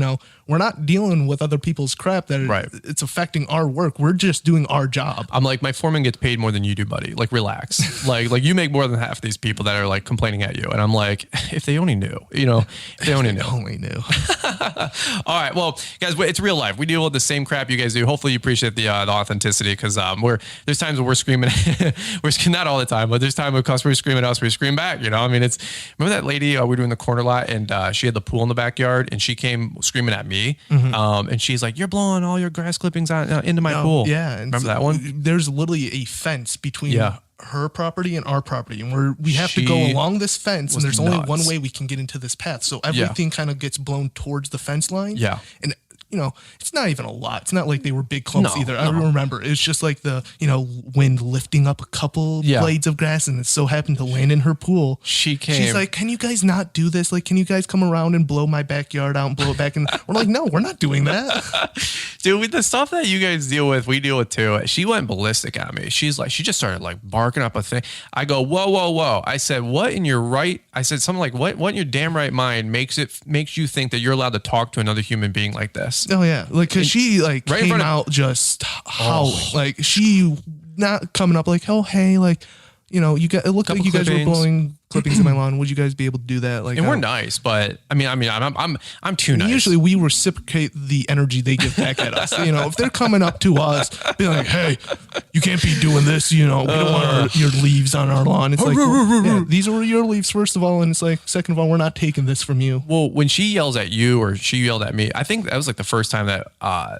we're not dealing with other people's crap that it's affecting our work. We're just doing our job.
I'm like, my foreman gets paid more than you do, buddy. Like, relax. like you make more than half these people that are like complaining at you. And I'm like, if they only knew, if they only knew. All right, well, guys, it's real life. We deal with the same crap you guys do. Hopefully you appreciate the authenticity, because there's times when we're screaming. We're not all the time, but there's time when customers scream at us, we scream back. Remember that lady we were doing the corner lot, and she had the pool in the backyard, and she came screaming at me. And she's like, "You're blowing all your grass clippings into my pool."
Yeah.
Remember that one?
There's literally a fence between her property and our property, and we have to go along this fence, and there's only one way we can get into this path. So everything kind of gets blown towards the fence line.
Yeah.
And it's not even a lot. It's not like they were big clumps either. I remember it's just like the, wind lifting up a couple blades of grass, and it so happened to land in her pool. She's like, "Can you guys not do this? Like, can you guys come around and blow my backyard out and blow it back?" And we're like, "No, we're not doing that."
Dude, with the stuff that you guys deal with, we deal with too. She went ballistic at me. She's like, she just started like barking up a thing. I go, whoa. I said, I said something like, what in your damn right mind makes you think that you're allowed to talk to another human being like this?
Oh yeah, like, because she like came out just howling, like she not coming up like, "Oh hey, like it looked like you guys were blowing clippings in my lawn. Would you guys be able to do that?" Like,
and we're nice, but I'm too nice.
Usually we reciprocate the energy they give back at us. If they're coming up to us, be like, "Hey, you can't be doing this. We don't want your leaves on our lawn." It's like, these are your leaves, first of all, and it's like, second of all, we're not taking this from you.
Well, when she yells at you or she yelled at me, I think that was like the first time that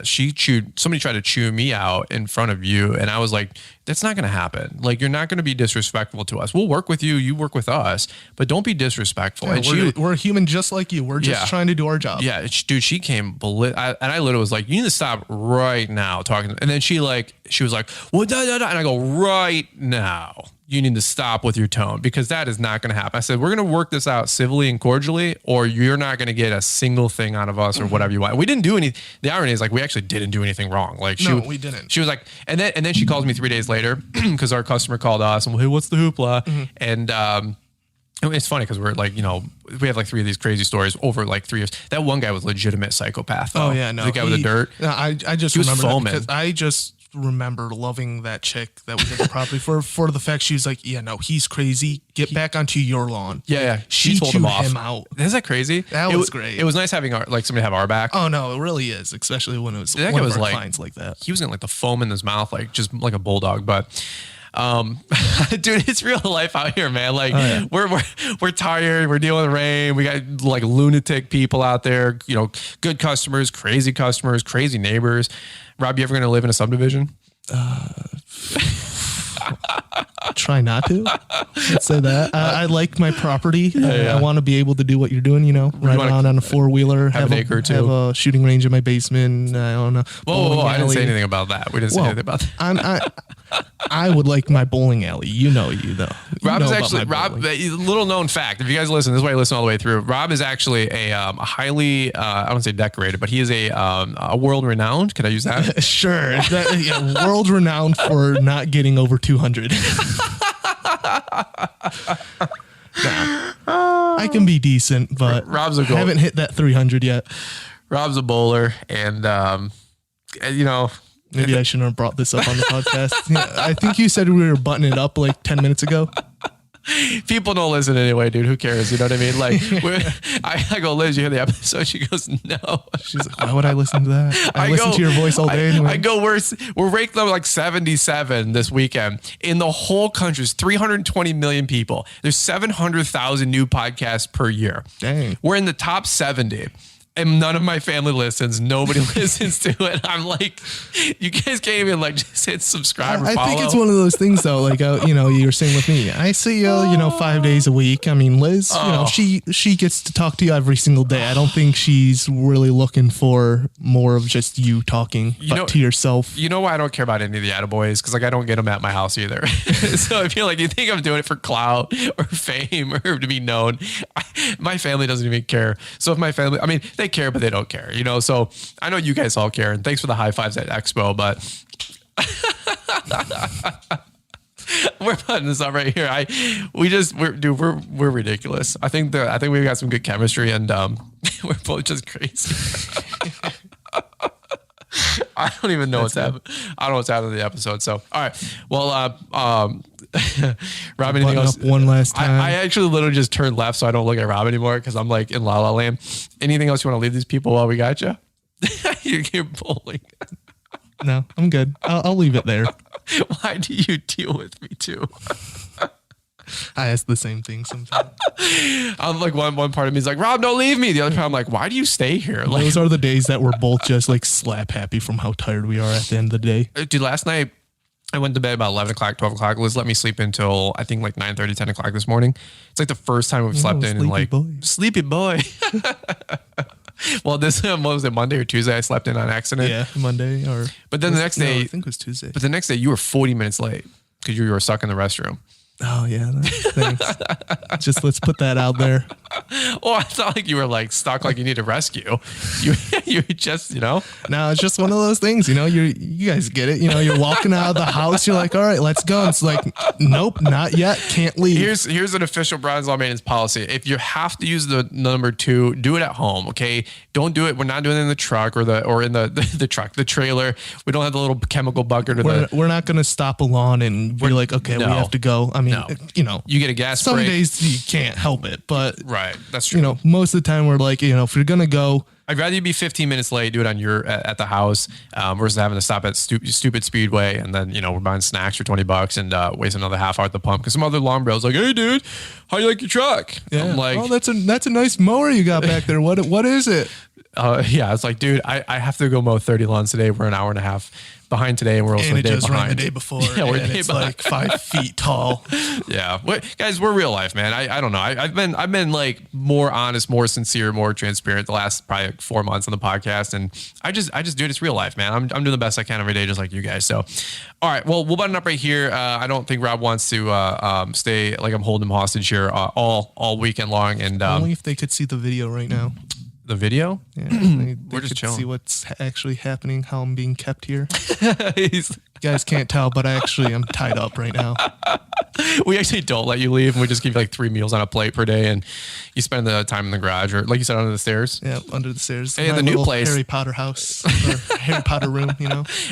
somebody tried to chew me out in front of you, and I was like, that's not going to happen. Like, you're not going to be disrespectful to us. We'll work with you. You work with us, but don't be disrespectful.
Yeah, and we're human just like you. We're just trying to do our job.
Yeah, dude, she came, and I literally was like, "You need to stop right now talking." And then she was like, "Well, da, da, da." And I go, "Right now, you need to stop with your tone, because that is not going to happen." I said, "We're going to work this out civilly and cordially, or you're not going to get a single thing out of us or whatever you want." We didn't do any. The irony is, like, we actually didn't do anything wrong. Like,
we didn't.
She was like, and then she calls me 3 days later because our customer called us and, "Hey, what's the hoopla?" And it's funny because we're like, we have like 3 of these crazy stories over like 3 years. That one guy was legitimate psychopath, though.
Oh yeah, no,
the guy with the dirt.
No, I just
he was
remember
foaming.
that because I just remember loving that chick that was at the property for the fact she was like, yeah, no, he's crazy. Get back onto your lawn.
Yeah.
She
told
chewed
him
out.
Isn't that crazy?
That was great.
It was nice having somebody have our back.
Oh no, it really is, especially when it was
That
one
guy
of
was
our clients like that.
He was getting like the foam in his mouth, like just like a bulldog. But dude, it's real life out here, man. Like we're tired. We're dealing with rain. We got like lunatic people out there, you know, good customers, crazy neighbors. Rob, you ever going to live in a subdivision?
Try not to. Let's say that. I like my property. I want to be able to do what you're doing, you know, ride around on a 4-wheeler,
have an acre or two.
Have a shooting range in my basement. I don't know.
Whoa, I didn't say anything about that. We didn't say anything about that.
I would like my bowling alley. You know, though.
Rob is actually, little known fact. If you guys listen, this is why you listen all the way through. Rob is actually a highly, I don't say decorated, but he is a world renowned. Can I use that?
Sure. World renowned for not getting over 200. I can be decent, but
Rob's a
I haven't hit that 300 yet.
Rob's a bowler, and you know,
maybe I shouldn't have brought this up on the podcast. Yeah, I think you said we were buttoning it up like 10 minutes ago.
People don't listen anyway, dude. Who cares? You know what I mean? Like, I go, Liz, you hear the episode? She goes, no.
She's like, why would I listen to that? I listen to your voice all day anyway.
I go, we're ranked number like 77 this weekend. In the whole country, there's 320 million people. There's 700,000 new podcasts per year.
Dang.
We're in the top 70. And none of my family listens. Nobody listens to it. I'm like, you guys can't even like just hit subscribe or follow.
I think it's one of those things though. Like, you know, you're saying with me, I see you, you know, 5 days a week. I mean, Liz, you know, she gets to talk to you every single day. I don't think she's really looking for more of just you talking to yourself.
You know why I don't care about any of the attaboys? Because like I don't get them at my house either. So if you're like, you think I'm doing it for clout or fame or to be known, my family doesn't even care. So if my family, I mean, they care, but they don't care, you know? So I know you guys all care, and thanks for the high fives at Expo, but we're putting this up right here. We're ridiculous. I think we've got some good chemistry, and we're both just crazy. I don't even know what's happening. I don't know what's happening in the episode. So, all right. Well, Rob, anything else?
One last time.
I actually literally just turned left so I don't look at Rob anymore because I'm like in La La Land. Anything else you want to leave these people while we got you? You're bowling.
No, I'm good. I'll leave it there.
Why do you deal with me too?
I ask the same thing sometimes.
I'm like one part of me is like, Rob, don't leave me. The other part I'm like, why do you stay here? Like,
those are the days that we're both just like slap happy from how tired we are at the end of the day.
Dude, last night I went to bed about 11 o'clock, 12 o'clock. Liz let me sleep until I think like 9:30, 10 o'clock this morning. It's like the first time we've slept in like sleepy boy. Well, what was it, Monday or Tuesday? I slept in on accident.
Yeah, Monday
But then the next day,
I think it was Tuesday.
But the next day you were 40 minutes late because you were stuck in the restroom.
Oh yeah, thanks. Just let's put that out there.
Well, it's not like you were like stuck like you need a rescue. You just, you know.
No, it's just one of those things, you know. You guys get it. You know, you're walking out of the house. You're like, all right, let's go. And it's like, nope, not yet. Can't leave.
Here's an official Brian's Law maintenance policy. If you have to use the number 2, do it at home. Okay, don't do it. We're not doing it in the truck or in the truck, the trailer. We don't have the little chemical bucket
we're not going to stop a lawn and be like, okay, we have to go. I mean, you know,
you get a gas
some
break.
days you can't help it, but
right, that's true.
You know, most of the time we're like, you know, if you're gonna go,
I'd rather you be 15 minutes late, do it on at the house, versus having to stop at stupid Speedway and then, you know, we're buying snacks for $20 and waste another half hour at the pump because some other lawn bro's like, hey dude, how do you like your truck?
Yeah.
I'm like,
oh, that's a nice mower you got back there. What is it?
Yeah, it's like, dude, I have to go mow 30 lawns today. We're an hour and a half behind today, and we're also a day behind.
The day before.
Yeah, we're a day
it's
behind.
like 5 feet tall.
Yeah, guys, we're real life, man. I don't know. I've been like more honest, more sincere, more transparent the last probably like 4 months on the podcast, and I just do it. It's real life, man. I'm doing the best I can every day, just like you guys. So, all right, well, we'll button up right here. I don't think Rob wants to stay like I'm holding him hostage here all weekend long, and
only if they could see the video right now.
The video?
Yeah, they
we're just
could
chilling.
See what's actually happening, how I'm being kept here.
He's
guys can't tell, but I actually am tied up right now.
We actually don't let you leave, and we just give you like 3 meals on a plate per day, and you spend the time in the garage, or like you said, under the stairs.
Yeah, under the stairs.
Hey, the new place,
Harry Potter house, or Harry Potter room.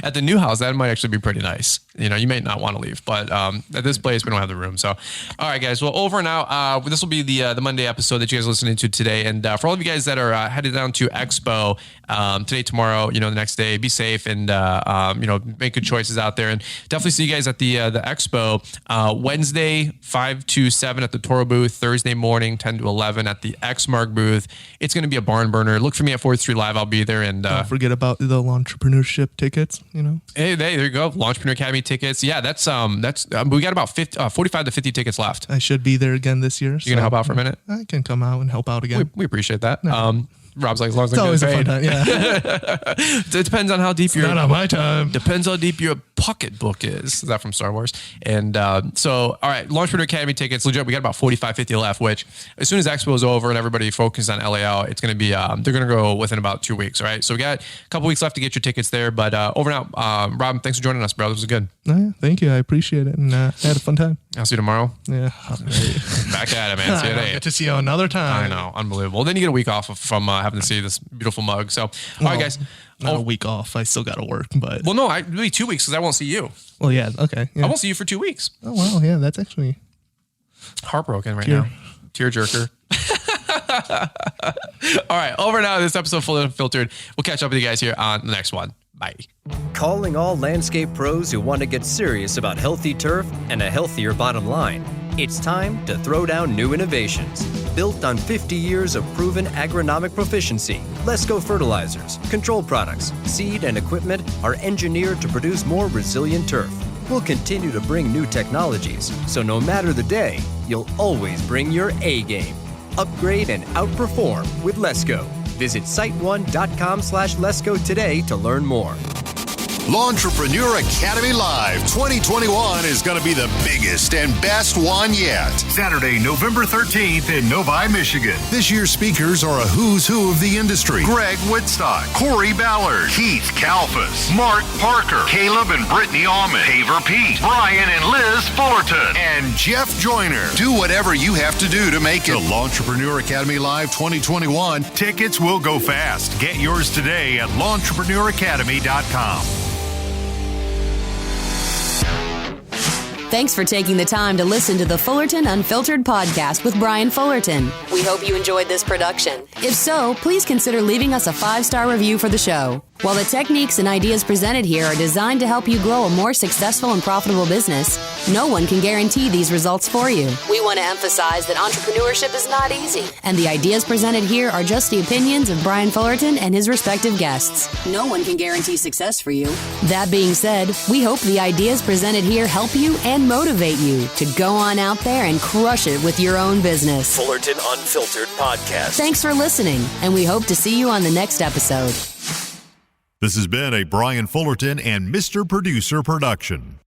At the new house, that might actually be pretty nice. You may not want to leave, but at this place, we don't have the room. So, all right, guys. Well, over now. This will be the Monday episode that you guys are listening to today, and for all of you guys that are headed down to Expo today, tomorrow, the next day, be safe and make good choices out there, and definitely see you guys at the Expo Wednesday 5 to 7 at the Toro booth, Thursday morning 10 to 11 at the Xmark booth. It's going to be a barn burner. Look for me at 4th Street Live. I'll be there, and
don't forget about the entrepreneurship tickets.
Hey, there you go. Entrepreneur Academy tickets. Yeah, that's we got about 45 to 50 tickets left.
I should be there again this year.
You gonna help out for a minute?
I can come out and help out again.
We appreciate that. No. Rob's like, as long as
it's
I
always
get paid.
A fun time, yeah.
It depends on how deep
not on my time.
Depends how deep your pocketbook is. Is that from Star Wars? And so, all right, Launchpreneur Academy tickets, legit. We got about 45, 50 left, which as soon as Expo is over and everybody focuses on LAL, it's going to be, they're going to go within about 2 weeks, all right? So we got a couple weeks left to get your tickets there, but over now, Rob, thanks for joining us, bro. This was good.
Oh, yeah, thank you. I appreciate it. And I had a fun time.
I'll see you tomorrow.
Yeah.
Back at it, man. See you today.
Get to see you another time.
I know. Unbelievable. Well, then you get a week off from having to see this beautiful mug. So, all right, guys.
Not a week off. I still got to work, but.
Well, no, really 2 weeks because I won't see you.
Well, yeah. Okay. Yeah.
I won't see you for 2 weeks.
Oh, wow. Yeah. That's actually.
Heartbroken right now. Tear jerker. All right. Over now. This episode Fully Unfiltered. We'll catch up with you guys here on the next one. Bye.
Calling all landscape pros who want to get serious about healthy turf and a healthier bottom line. It's time to throw down new innovations. Built on 50 years of proven agronomic proficiency, Lesco fertilizers, control products, seed, and equipment are engineered to produce more resilient turf. We'll continue to bring new technologies, so no matter the day, you'll always bring your A game. Upgrade and outperform with Lesco. Visit site1.com/Lesco today to learn more.
Launchpreneur Academy Live 2021 is going to be the biggest and best one yet. Saturday, November 13th in Novi, Michigan. This year's speakers are a who's who of the industry. Greg Woodstock, Corey Ballard, Keith Kalfas, Mark Parker, Caleb and Brittany Almond, Haver Pete, Brian and Liz Fullerton, and Jeff Joyner. Do whatever you have to do to make it. The Launchpreneur Academy Live 2021. Tickets will go fast. Get yours today at launchpreneuracademy.com.
Thanks for taking the time to listen to the Fullerton Unfiltered podcast with Brian Fullerton. We hope you enjoyed this production. If so, please consider leaving us a 5-star review for the show. While the techniques and ideas presented here are designed to help you grow a more successful and profitable business, no one can guarantee these results for you. We want to emphasize that entrepreneurship is not easy, and the ideas presented here are just the opinions of Brian Fullerton and his respective guests. No one can guarantee success for you. That being said, we hope the ideas presented here help you and motivate you to go on out there and crush it with your own business.
Fullerton Unfiltered Podcast.
Thanks for listening, and we hope to see you on the next episode.
This has been a Brian Fullerton and Mr. Producer production.